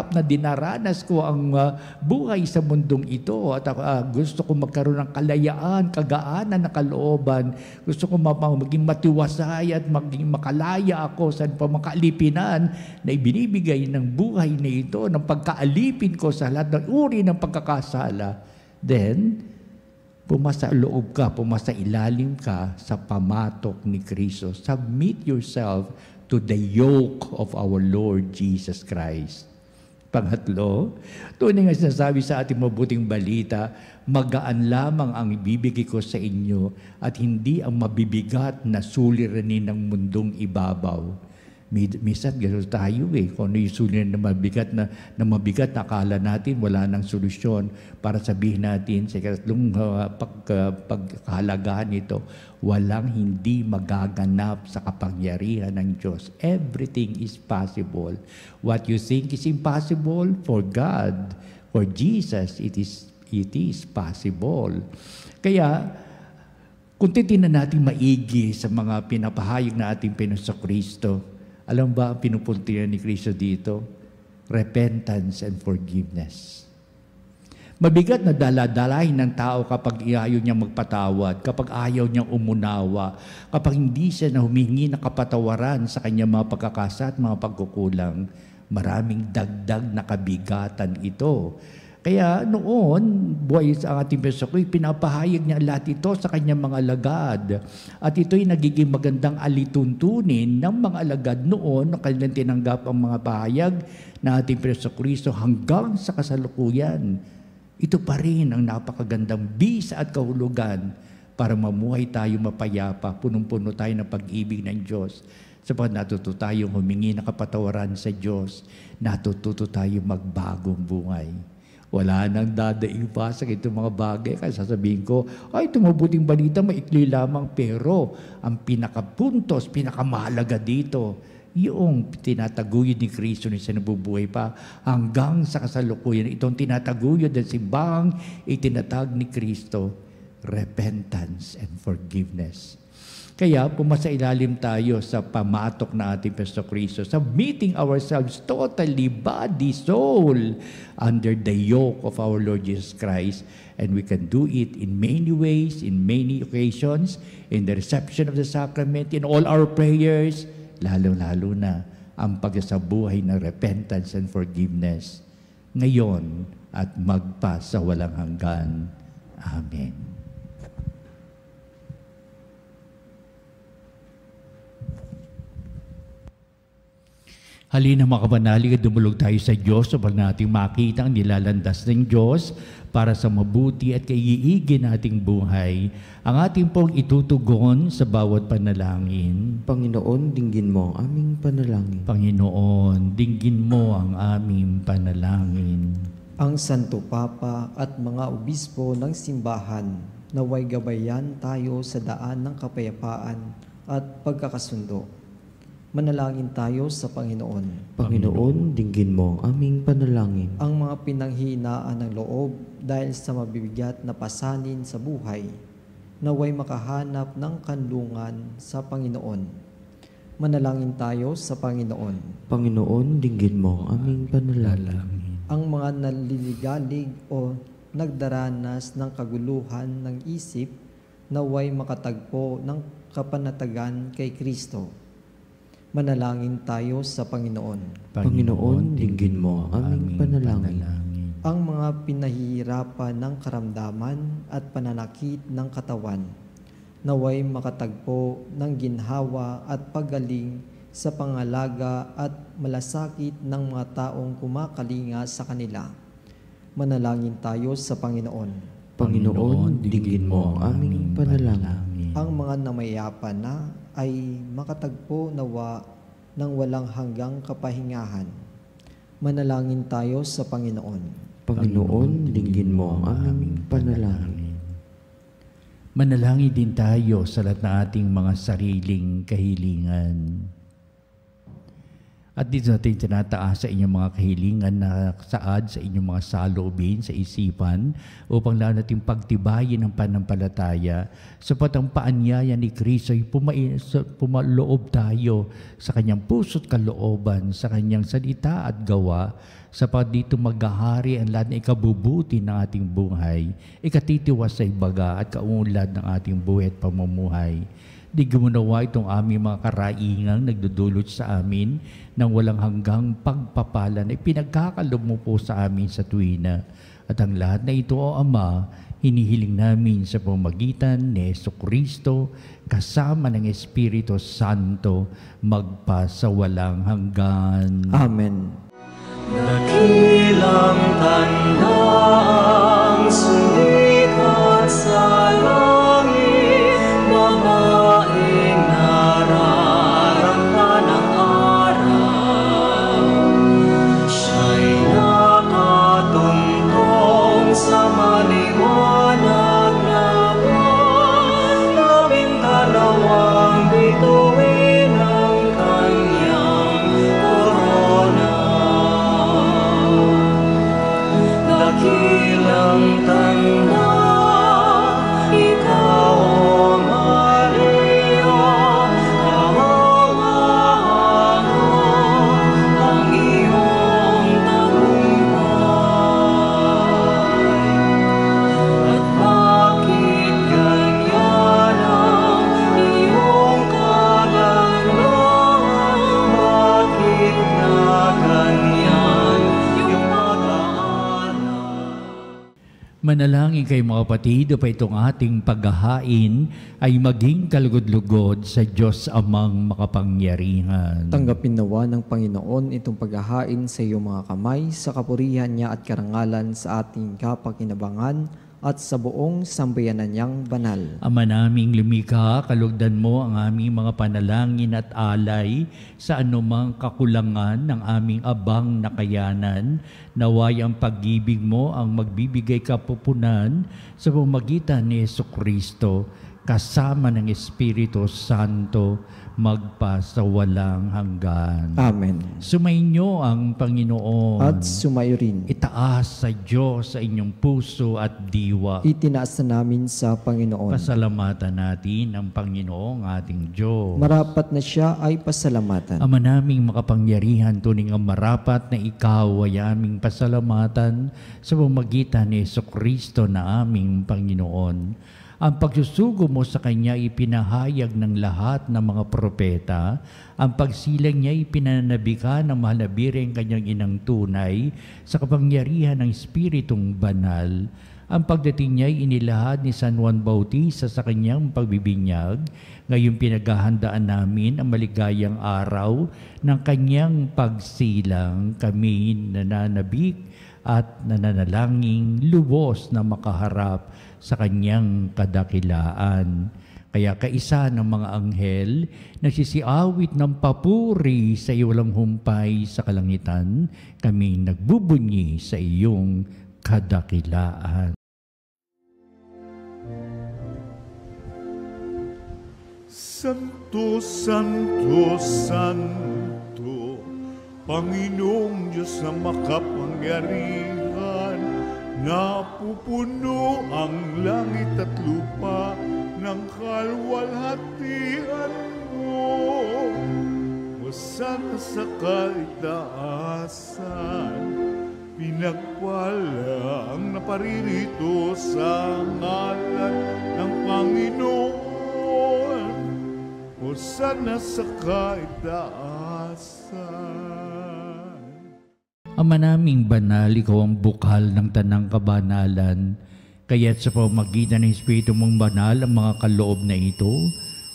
na dinaranas ko ang buhay sa mundong ito at gusto ko magkaroon ng kalayaan, kagaanan ng kalooban. Gusto ko maging matiwasay at maging makalaya ako sa pamakaalipinan na ibinibigay ng buhay na ito, ng pagkaalipin ko sa lahat ng uri ng pagkakasala. Then, pumasa loob ka, pumasa ilalim ka sa pamatok ni Kristo. Submit yourself to the yoke of our Lord Jesus Christ. Pangatlo, tunay nga sinasabi sa ating mabuting balita, magaan lamang ang ibibigay ko sa inyo at hindi ang mabibigat na suliranin ng mundong ibabaw. Minsan gano'n tayo kung ano yung suliranin na mabigat na akala natin wala nang solusyon para sabihin natin sa ikatlong pagkahalagahan nito, walang hindi magaganap sa kapangyarihan ng Diyos. Everything is possible. What you think is impossible for God, for Jesus, it is possible. Kaya, kung titignan natin maigi sa mga pinapahayag na ating Jesucristo, alam ba ang pinupuntihan ni Kristo dito? Repentance and forgiveness. Mabigat na daladalahin ng tao kapag ayaw niyang magpatawad, kapag ayaw niyang umunawa, kapag hindi siya na humingi ng kapatawaran sa kanyang mga pagkakasala at mga pagkukulang. Maraming dagdag na kabigatan ito. Kaya noon, buhay sa ating Jesucristo, pinapahayag niya lahat ito sa kanyang mga alagad. At ito'y nagiging magandang alituntunin ng mga alagad noon na kanilang tinanggap ang mga pahayag na ating Jesucristo hanggang sa kasalukuyan. Ito pa rin ang napakagandang bisa at kahulugan para mamuhay tayo mapayapa, punong-puno tayo ng pag-ibig ng Diyos Sapagat natuto tayong humingi ng kapatawaran sa Diyos, natututo tayong magbagong buhay. Wala nang dadaig pa sa itong mga bagay. Kaya sasabihin ko, ay, ito mabuting balita, maikli lamang. Pero ang pinakapuntos, pinakamahalaga dito, yung tinataguyod ni Kristo na nabubuhay pa hanggang sa kasalukuyan. Itong tinataguyod ng simbahang itinatag ni Kristo, repentance and forgiveness. Kaya pumasa ilalim tayo sa pamatok na ating Pesto Kristo, submitting ourselves totally, body, soul, under the yoke of our Lord Jesus Christ. And we can do it in many ways, in many occasions, in the reception of the sacrament, in all our prayers, lalo-lalo na ang pagsasabuhay ng repentance and forgiveness, ngayon at magpa sa walang hanggan. Amen. Halina mga kabanalig at dumulog tayo sa Diyos upang nating makita ang nilalandas ng Diyos para sa mabuti at kaiigin nating buhay. Ang ating pong itutugon sa bawat panalangin. Panginoon, dinggin mo ang aming panalangin. Panginoon, dinggin mo ang aming panalangin. Ang Santo Papa at mga obispo ng simbahan, naway gabayan tayo sa daan ng kapayapaan at pagkakasundo. Manalangin tayo sa Panginoon. Panginoon, dinggin mo ang aming panalangin. Ang mga pinanghihinaan ng loob dahil sa mabibigat na pasanin sa buhay, naway makahanap ng kanlungan sa Panginoon. Manalangin tayo sa Panginoon. Panginoon, dinggin mo ang aming panalangin. Ang mga naliligalig o nagdaranas ng kaguluhan ng isip, naway makatagpo ng kapanatagan kay Kristo. Manalangin tayo sa Panginoon. Panginoon, dinggin mo ang aming panalangin. Ang mga pinahihirapan ng karamdaman at pananakit ng katawan, naway makatagpo ng ginhawa at paggaling sa pangalaga at malasakit ng mga taong kumakalinga sa kanila. Manalangin tayo sa Panginoon. Panginoon, dinggin mo ang aming panalangin. Ang mga namayapa na ay makatagpo nawa ng walang hanggang kapahingahan. Manalangin tayo sa Panginoon. Panginoon, dinggin mo ang aming panalangin. Manalangin din tayo sa lahat ng ating mga sariling kahilingan. At dito natin tinataas sa inyong mga kahilingan na saad sa inyong mga saloobin, sa isipan, upang lalo natin pagtibayin ang panampalataya, sapat ang paanyaya ni Kristo ay pumaloob tayo sa kanyang puso't kalooban, sa kanyang salita at gawa, sapat dito maghahari ang lahat na ikabubuti ng ating buhay, ikatitiwas sa ibaga at kaunlad ng ating buhay at pamumuhay. Di gumunawa itong aming mga karaingang nagdudulot sa amin ng walang hanggang pagpapala na ipinagkakalob mo po sa amin sa tuwina. At ang lahat na ito, O Ama, hinihiling namin sa pamamagitan ni Jesucristo kasama ng Espiritu Santo magpa sa walang hanggan. Amen. Dakilang tanda ang sumikat sa langit, babaeng nararamdaman ng araw. Siya'y nakatuntong sa maliwanag na buwan, 12 bituin ang kanyang korona. Dakilang tanda, ikaw, O Maria, kahangahango ang iyong tagumpay. At bakit ganyan ang iyong kagandahan? Bakit na ganyan yung pag-aalala? Manalangin kayo mga kapatid, upang itong ating paghahain ay maging kalugod-lugod sa Diyos Amang makapangyarihan. Tanggapin nawa ng Panginoon itong paghahain sa iyong mga kamay, sa kapurihan niya at karangalan sa ating kapakinabangan at sa buong sambayanan niyang banal. Ama naming lumikha, kalugdan mo ang aming mga panalangin at alay sa anumang kakulangan ng aming abang nakayanan. Naway ang pag-ibig mo ang magbibigay kapupunan sa pamamagitan ni Jesucristo, kasama ng Espiritu Santo, magpa sa walang hanggan. Amen. Sumainyo ang Panginoon. At sumayo rin. Itaas sa Diyos sa inyong puso at diwa. Itinaas na namin sa Panginoon. Pasalamatan natin ang Panginoong ating Diyos. Marapat na siya ay pasalamatan. Ama naming makapangyarihan, tuning ang marapat na ikaw ay aming pasalamatan sa pamamagitan ni Jesucristo na aming Panginoon. Ang pagsusugo mo sa Kanya ipinahayag ng lahat ng mga propeta. Ang pagsilang niya ipinanabika ng mahal na Birheng Kanyang inang tunay sa kapangyarihan ng Espiritong Banal. Ang pagdating niya inilahad ni San Juan Bautista sa kanyang pagbibinyag. Ngayon pinaghahandaan namin ang maligayang araw ng kanyang pagsilang. Kami nananabik at nananalangin lubos na makaharap sa kanyang kadakilaan. Kaya kaisa ng mga anghel nagsisiawit ng papuri sa iyo walang humpay sa kalangitan, kami nagbubunyi sa iyong kadakilaan. Santo, Santo, Santo, Panginoong Diyos na makapangyarihan, napupuno ang langit at lupa ng kalwalhatian mo. Hosana sa kaitaasan, pinagpala ang naparirito sa ngalan ng Panginoon. Hosana sa kaitaasan. Ama naming banal, ikaw ang bukal ng tanang kabanalan. Kaya't sa pamamagitan ng Espiritu mong banal ang mga kaloob na ito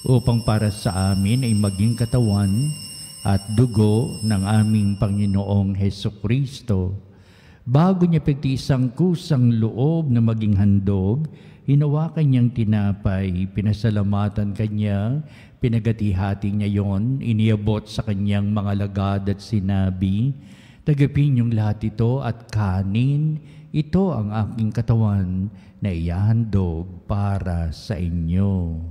upang para sa amin ay maging katawan at dugo ng aming Panginoong Hesukristo. Bago niya pagtiisang kusang loob na maging handog, hinawakan niyang tinapay, pinasalamatan kanya, pinagati-hati niya yon, iniabot sa kanyang mga lagad at sinabi, "Tagapin niyong lahat ito at kanin, ito ang aking katawan na ihahandog para sa inyo."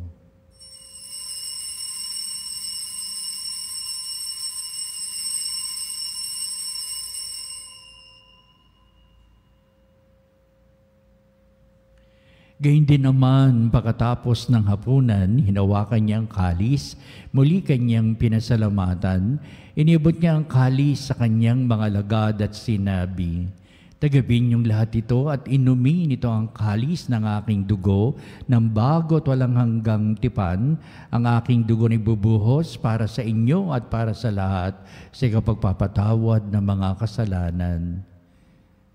Gayun din naman, pagkatapos ng hapunan, hinawakan niya ang kalis, muli kanyang pinasalamatan, inibot niya ang kalis sa kanyang mga lagad at sinabi, "Tagapin niyong lahat ito at inumin ito ang kalis ng aking dugo, ng bago at walang hanggang tipan, ang aking dugo na ibubuhos para sa inyo at para sa lahat, sa ikapagpapatawad ng mga kasalanan.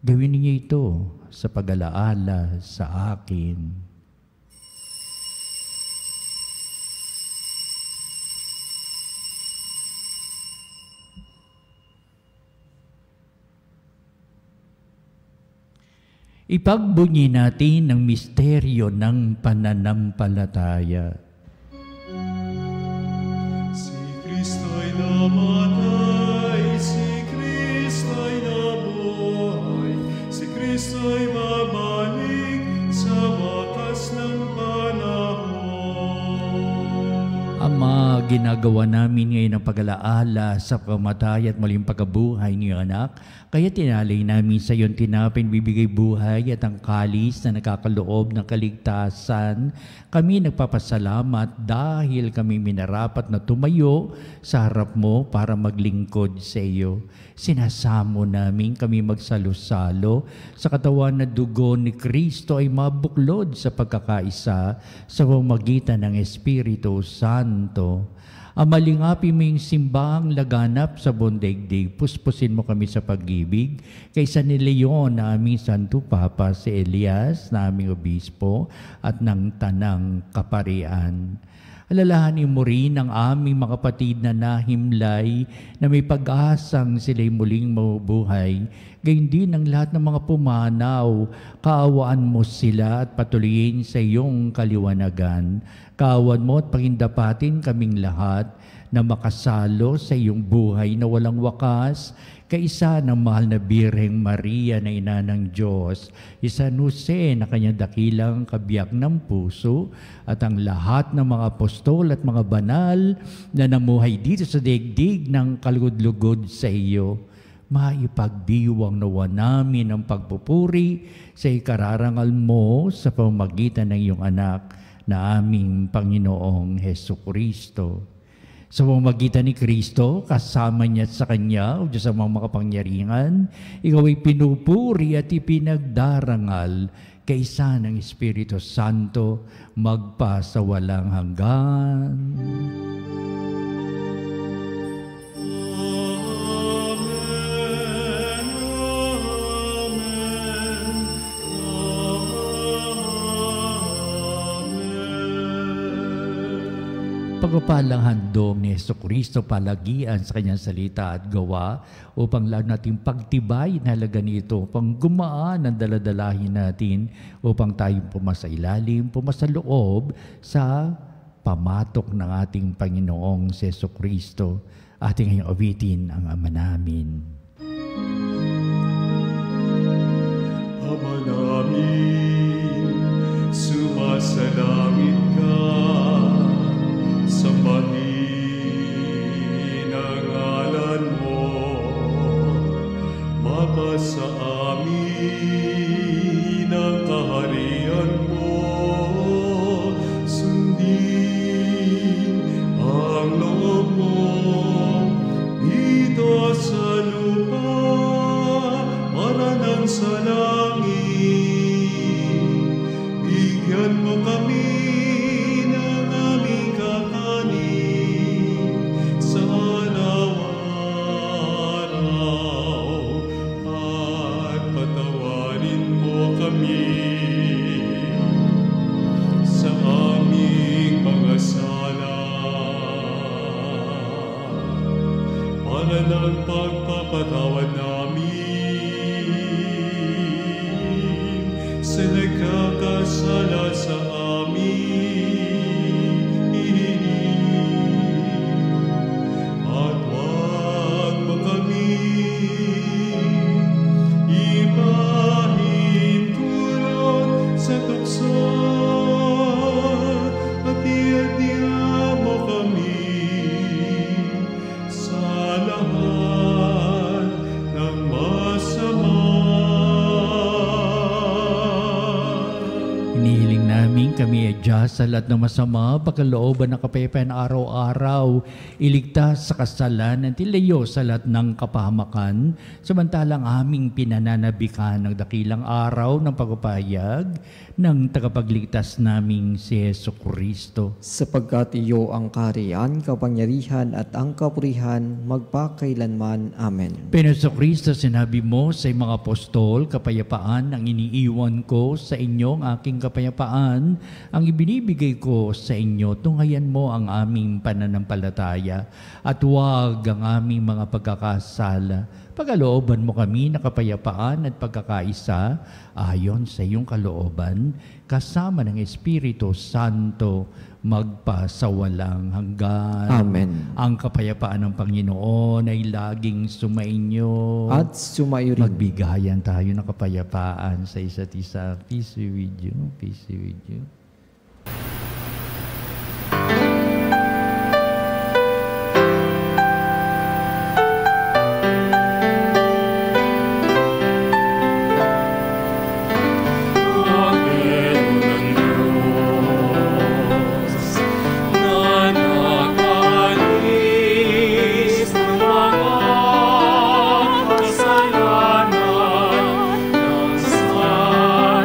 Gawin niyo ito sa pag-alaala sa akin." Ipagbunyi natin ang misteryo ng pananampalataya. Si Kristo'y namatay, si Kristo'y nabuhay, si Kristo'y babalik sa wakas ng panahon. Ama, ginagawa namin ngayon ang pag-alaala sa pamatay at muling pagkabuhay ni anak. Kaya tinalay namin sa iyon tinapay bibigay buhay at ang kalis na nakakaloob ng kaligtasan. Kami nagpapasalamat dahil kami minarapat na tumayo sa harap mo para maglingkod sa iyo. Sinasamo namin kami magsalo-salo sa katawan na dugo ni Kristo ay mabuklod sa pagkakaisa sa pamamagitan ng Espiritu Santo. Amalingapin mo yung simbahang laganap sa buong daigdig. Puspusin mo kami sa pag-ibig. Kaysa ni Leon na aming Santo Papa, si Elias na aming Obispo, at ng Tanang Kaparian. Alalahanin mo rin ang aming mga kapatid na nahimlay na may pag-asang sila'y muling mabubuhay. Gayun din ang lahat ng mga pumanaw. Kaawaan mo sila at patuloyin sa iyong kaliwanagan. Kaawaan mo at pagindapatin kaming lahat na makasalo sa iyong buhay na walang wakas, kaisa ng mahal na Birheng Maria na ina ng Diyos, San Jose na kanyang dakilang kabiyak ng puso, at ang lahat ng mga apostol at mga banal na namuhay dito sa daigdig ng kalugod-lugod sa iyo. Maipagdiwang nawa namin ang pagpupuri sa ikararangal mo sa pamamagitan ng iyong anak na aming Panginoong Hesukristo. Sa pamamagitan ni Kristo, kasama niya at sa Kanya, o Diyos ang mga makapangyarihan, ikaw ay pinupuri at ipinagdarangal kaisa ng Espiritu Santo, magpa sa walang hanggan. Pagpapalang handog ni Jesucristo palagian sa kanyang salita at gawa upang lalo nating pagtibay na halaga nito, upang gumaan ang daladalahin natin, upang tayo pumasa ilalim, pumasa loob sa pamatok ng ating Panginoong Jesucristo. Ating ngayong awitin ang Ama namin. Ama namin, sumasalangit ka. Sambahin ang ngalan mo, mapasa amin ang kaharian mo, sundin ang loob mo dito sa lupa, para nang sa langit. Bigyan mo kami ng pagpapatawad namin sa nagkakasala sa amin, at huwag mo kami ipahintulot sa tukso, at iadya mo kami lahat ng masama. Hinihiling namin kami adya sa lahat ng masama, pagkalooban ng kapayapaan araw-araw, iligtas sa kasalanan, tilayo sa lahat ng kapahamakan, samantalang aming pinananabikan ng dakilang araw ng pagpapahayag ng tagapagligtas naming si Jesucristo. Sapagkat iyo ang kaharian, kapangyarihan at ang kapurihan magpakailanman. Amen. Jesucristo, sinabi mo sa mga apostol, kapayapaan ang iniiwan ko sa inyo, ang aking kapayapaan ang ibinibigay ko sa inyo. Tunghayan mo ang aming pananampalataya at huwag ang aming mga pagkakasala. Pagkalooban mo kami na kapayapaan at pagkakaisa ayon sa iyong kalooban, kasama ng Espiritu Santo, magpasawalang hanggan. Amen. Ang kapayapaan ng Panginoon ay laging sumainyo. At sumayo rin. Magbigayan tayo ng kapayapaan sa isa't isa. Peace be with you. Peace be with you. Kasalanan ng sanlibutan.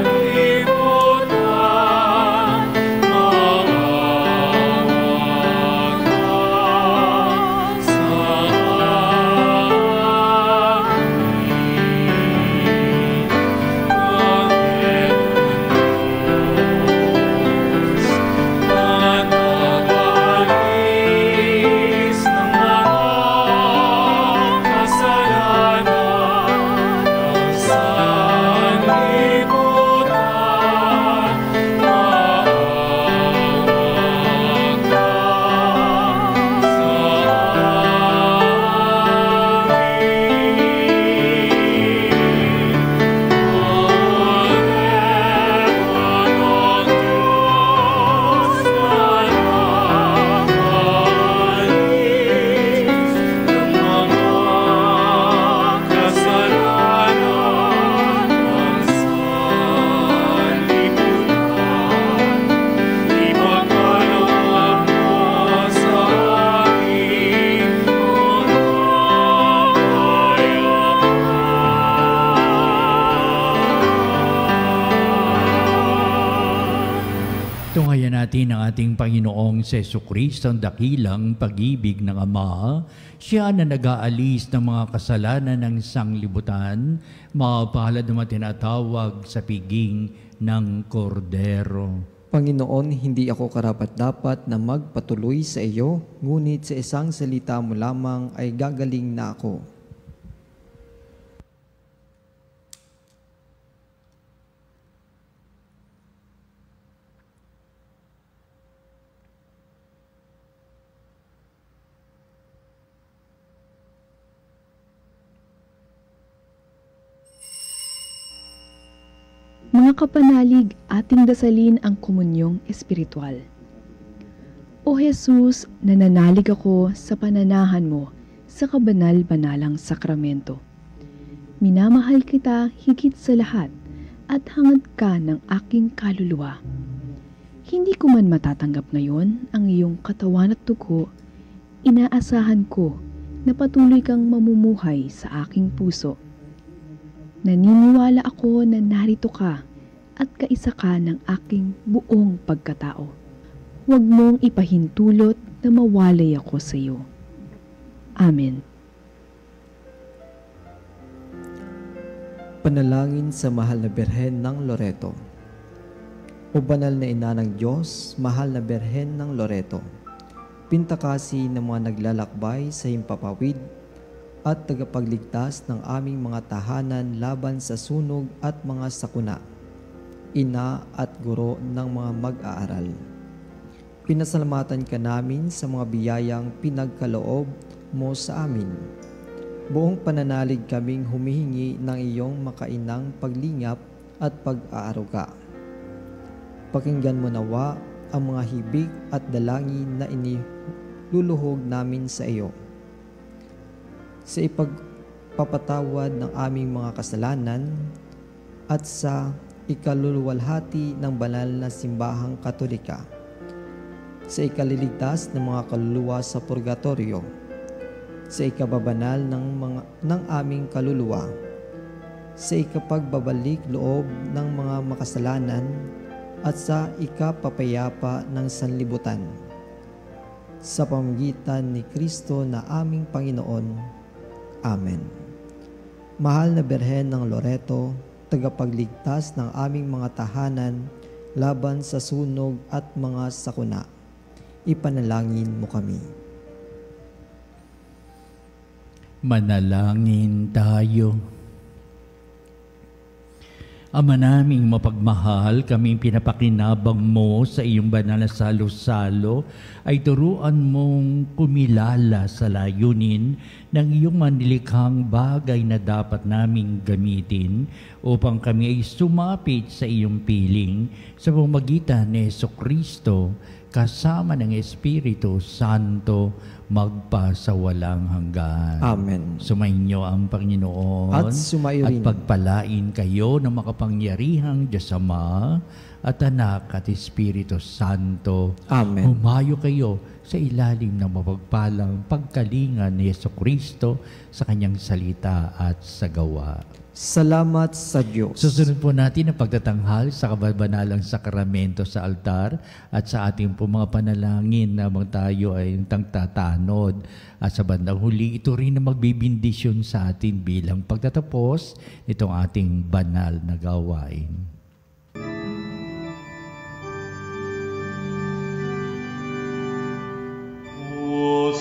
Tunghayan natin ang ating Panginoong Jesucristo, ang dakilang pag-ibig ng Ama. Siya na nag-aalis ng mga kasalanan ng sanglibutan, mapalad naman tinatawag sa piging ng kordero. Panginoon, hindi ako karapat-dapat na magpatuloy sa iyo, ngunit sa isang salita mo lamang ay gagaling na ako. Mga kapanalig, ating dasalin ang komunyong espiritual. O Jesus, nananalig ako sa pananahan mo sa kabanal-banalang sakramento. Minamahal kita higit sa lahat at hangad ka ng aking kaluluwa. Hindi ko man matatanggap ngayon ang iyong katawan at dugo, inaasahan ko na patuloy kang mamumuhay sa aking puso. Naniniwala ako na narito ka at kaisa ka ng aking buong pagkatao. Huwag mong ipahintulot na mawalay ako sa iyo. Amen. Panalangin sa mahal na Birhen ng Loreto. O banal na ina ng Diyos, mahal na Birhen ng Loreto, pintakasi ng mga naglalakbay sa himpapawid at tagapagligtas ng aming mga tahanan laban sa sunog at mga sakuna, ina at guro ng mga mag-aaral. Pinasalamatan ka namin sa mga biyayang pinagkaloob mo sa amin. Buong pananalig kaming humihingi ng iyong makainang paglingap at pag-aaruga. Pakinggan mo nawa ang mga hibig at dalangin na iniluluhog namin sa iyo. Sa ipagpapatawad ng aming mga kasalanan at sa ikaluluwalhati ng banal na simbahang Katolika, sa ikaliligtas ng mga kaluluwa sa purgatorio, sa ikababanal ng aming kaluluwa, sa ikapagbabalik loob ng mga makasalanan at sa ikapapayapa ng sanlibutan, sa pamamagitan ni Kristo na aming Panginoon. Amen. Mahal na Birhen ng Loreto, tagapagligtas ng aming mga tahanan laban sa sunog at mga sakuna, ipanalangin mo kami. Manalangin tayo. Ama naming mapagmahal, kaming pinapakinabang mo sa iyong banal na salo-salo, ay turuan mong kumilala sa layunin ng iyong manlilikhang bagay na dapat naming gamitin upang kami ay sumapit sa iyong piling sa pamamagitan ni Jesucristo kasama ng Espiritu Santo magpasawalang hanggan. Amen. Sumainyo ang Panginoon at sumayo rin. At pagpalain kayo ng makapangyarihang Diyos Ama at Anak at Espiritu Santo. Amen. Humayo kayo sa ilalim ng mapagpalang pagkalinga ni Jesucristo sa kanyang salita at sa gawa. Salamat sa Diyos. Susunod po natin ang pagtatanghal sa kababanalang sakramento sa altar at sa ating po mga panalangin na tayo ay tangtatanod. At sa bandang huli, ito rin na magbibindisyon sa atin bilang pagtatapos nitong ating banal na gawain. Oh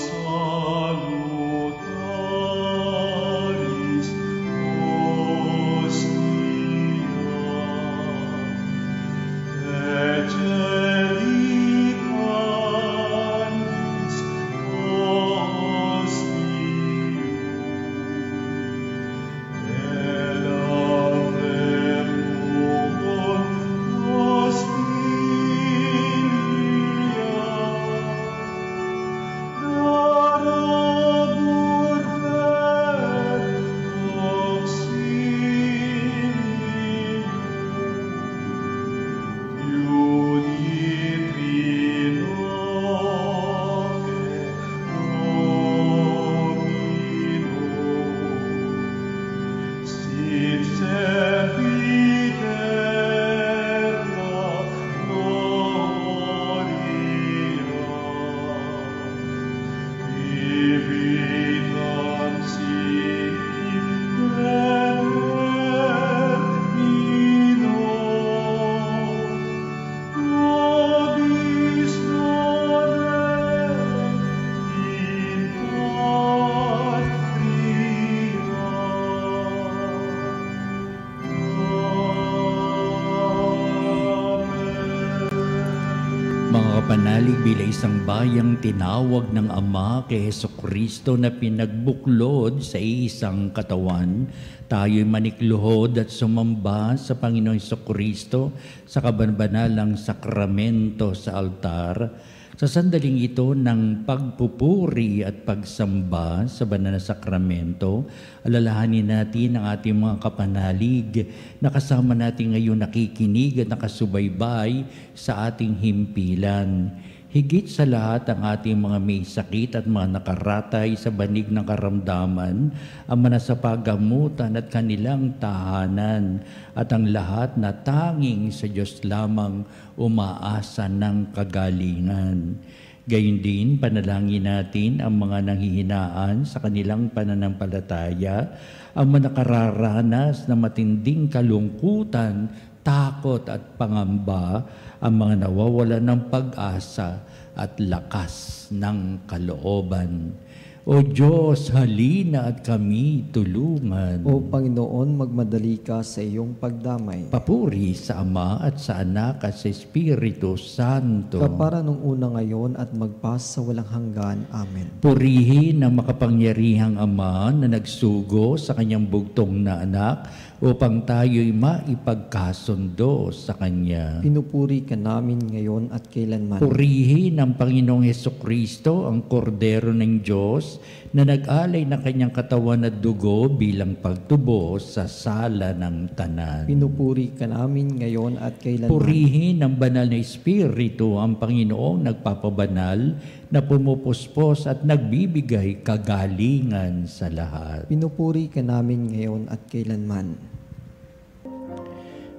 makapanalig bilang isang bayang tinawag ng Ama kay Hesukristo na pinagbuklod sa isang katawan, tayo'y manikluhod at sumamba sa Panginoong Hesukristo sa kabanbanalang sakramento sa altar. Sa sandaling ito ng pagpupuri at pagsamba sa banal na sakramento, alalahanin natin ang ating mga kapanalig na kasama natin ngayon nakikinig at nakasubaybay sa ating himpilan. Higit sa lahat ang ating mga may sakit at mga nakaratay sa banig ng karamdaman, ang manasapagamutan at kanilang tahanan, at ang lahat na tanging sa Diyos lamang umaasa ng kagalingan. Gayun din, panalangin natin ang mga nanghihinaan sa kanilang pananampalataya, ang mga nakararanas na matinding kalungkutan, takot at pangamba, ang mga nawawalan ng pag-asa at lakas ng kalooban. O Diyos, halina at kami tulungan. O Panginoon, magmadali ka sa iyong pagdamay. Papuri sa Ama at sa Anak at sa Espiritu Santo. Kapara nung una ngayon at magpas sa walang hanggan. Amen. Purihin ang makapangyarihang Ama na nagsugo sa kanyang bugtong na anak upang tayo'y maipagkasundo sa Kanya. Pinupuri ka namin ngayon at kailanman. Purihin ang Panginoong Hesukristo, ang Kordero ng Diyos, na nag-alay ng kanyang katawan at dugo bilang pagtubos sa sala ng tanan. Pinupuri ka namin ngayon at kailanman. Purihin ang banal na Espiritu, ang Panginoong nagpapabanal, na pumupuspos at nagbibigay kagalingan sa lahat. Pinupuri ka namin ngayon at kailanman.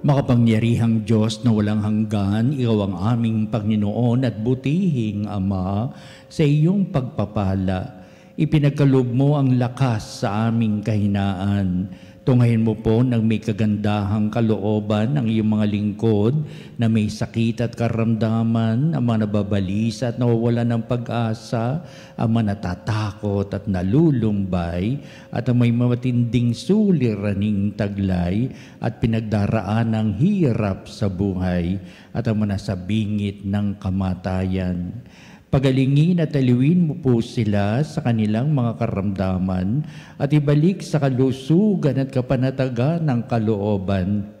Makapangyarihang Diyos na walang hanggan, ikaw ang aming Panginoon at butihing Ama, sa iyong pagpapala. Ipinagkaloob mo ang lakas sa aming kahinaan. Tunghayin mo po ng may kagandahang kalooban ang iyong mga lingkod na may sakit at karamdaman, ang mga nababalisa at nawawalan ng pag-asa, ang mga natatakot at nalulumbay, at ang may matinding suliraning taglay at pinagdaraan ng hirap sa buhay, at ang mga nasa bingit ng kamatayan. Pagalingin at aliwin mo po sila sa kanilang mga karamdaman at ibalik sa kalusugan at kapanatagan ng kalooban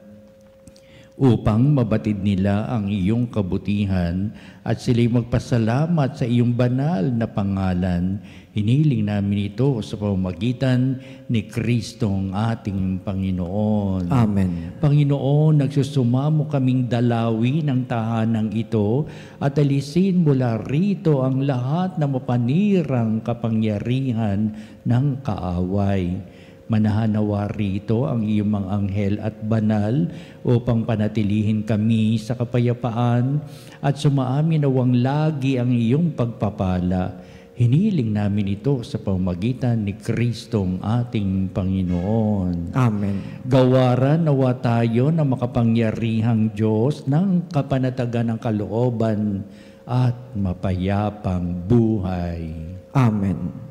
upang mabatid nila ang iyong kabutihan at sila'y magpasalamat sa iyong banal na pangalan. Hiniling namin ito sa pamamagitan ni Kristong ating Panginoon. Amen. Panginoon, nagsusumamo kaming dalawi ng tahanang ito at alisin mula rito ang lahat na mapanirang kapangyarihan ng kaaway. Manahanawa rito ang iyong mga anghel at banal upang panatilihin kami sa kapayapaan at sumaamin nawang lagi ang iyong pagpapala. Hiniling namin ito sa pamamagitan ni Kristong ating Panginoon. Amen. Gawaran nawa tayo ng makapangyarihang Diyos ng kapanatagan ng kalooban at mapayapang buhay. Amen.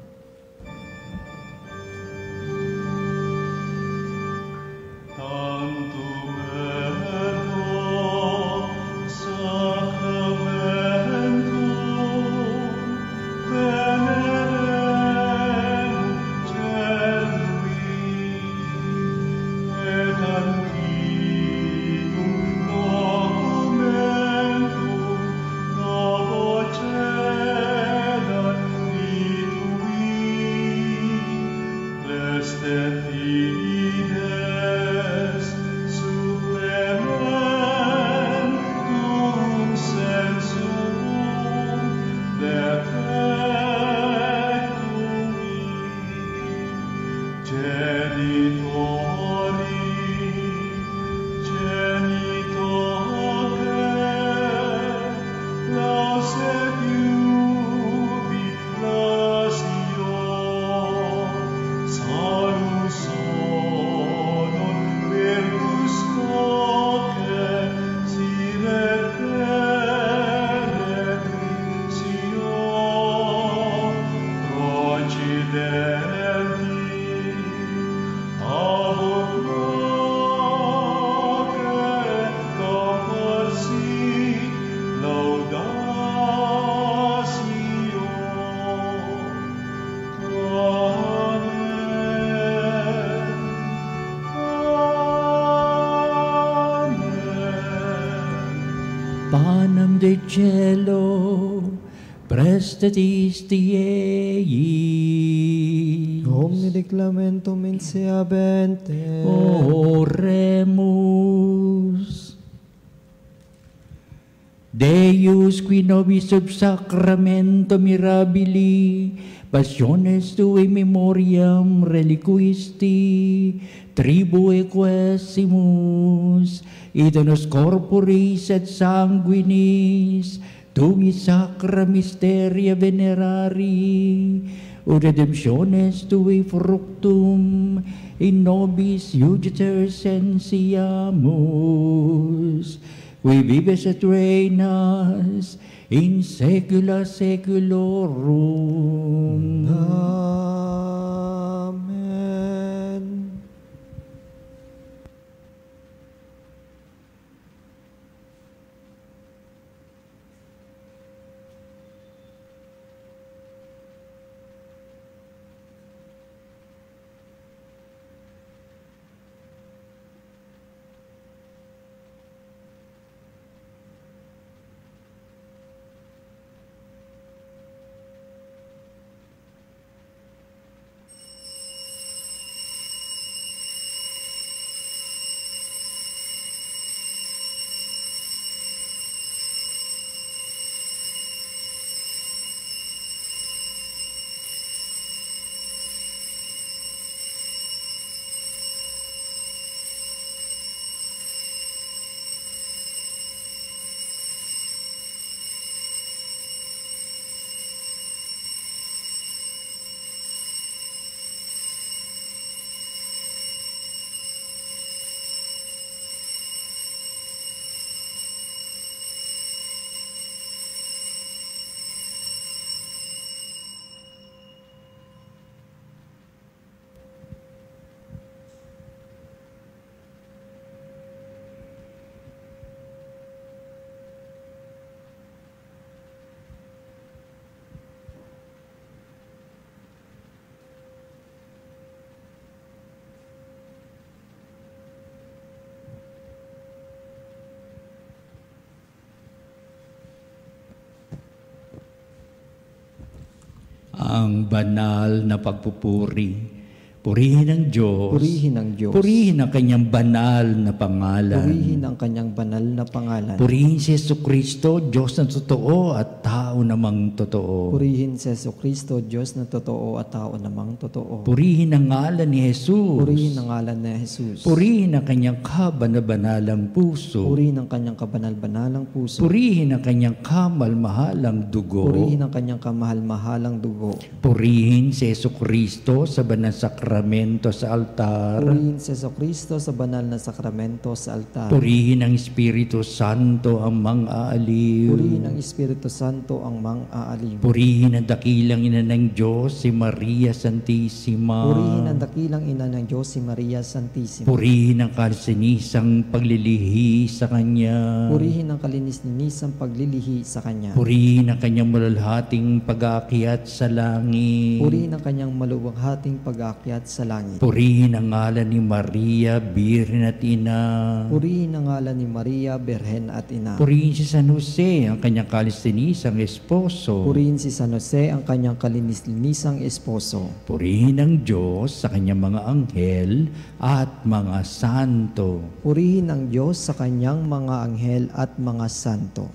cielo, prestatis Diei. Omni declamentum in se abente. Oremus. Deus qui nobis sub sacramento mirabili, passiones tui memoriam reliquisti, tribue quesimus, id nos corporis et sanguinis, tui sacra mysteria venerari, o redemptiones tui fructum, in nobis iugiter sensiamus, qui vives et reinas in saecula saeculorum. Amen. Ang banal na pagpupuri. Purihin ang Diyos. Purihin ang Diyos. Purihin ang kanyang banal na pangalan. Purihin ang kanyang banal na pangalan. Purihin si Jesucristo, Diyos na totoo at tao namang totoo. Purihin si Jesucristo, Diyos na totoo at tao namang totoo. Purihin ang ngalan ni Jesus. Purihin ang ngalan ni Jesus. Purihin ang kanyang kabanal-banalang puso. Purihin ang kanyang kabanal-banalang puso. Purihin ang kanyang kamal-mahalang dugo. Purihin ang kanyang kamahal-mahalang dugo. Purihin si Jesucristo sa banal sakramento sa altar. Purihin si Jesucristo sa banal na sakramento sa altar. Purihin ang Espiritu Santo ang mang-aaliw. Purihin ang Espiritu Santo ang mang-aaliw. Purihin ang dakilang ina ng Diyos, si Maria Santissima. Purihin ang dakilang ina ng Diyos, si Maria Santissima. Purihin ang kalsinisang paglilihi sa Kanya. Purihin ang kalinis-linisang paglilihi sa Kanya. Purihin ang Kanyang malalhating pag-aakyat sa langit. Purihin ang Kanyang maluwaghating pag-aakyat sa langit. Purihin ang ngalan ni Maria, Birhen at Ina. Purihin ang ngalan ni Maria, Birhen at Ina. Purihin si San Jose, ang kanyang kalisinisang esposo. Purihin si San Jose, ang kanyang kalinis-linisang esposo. Purihin ang Diyos sa kanyang mga anghel at mga santo. Purihin ang Diyos sa kanyang mga anghel at mga santo.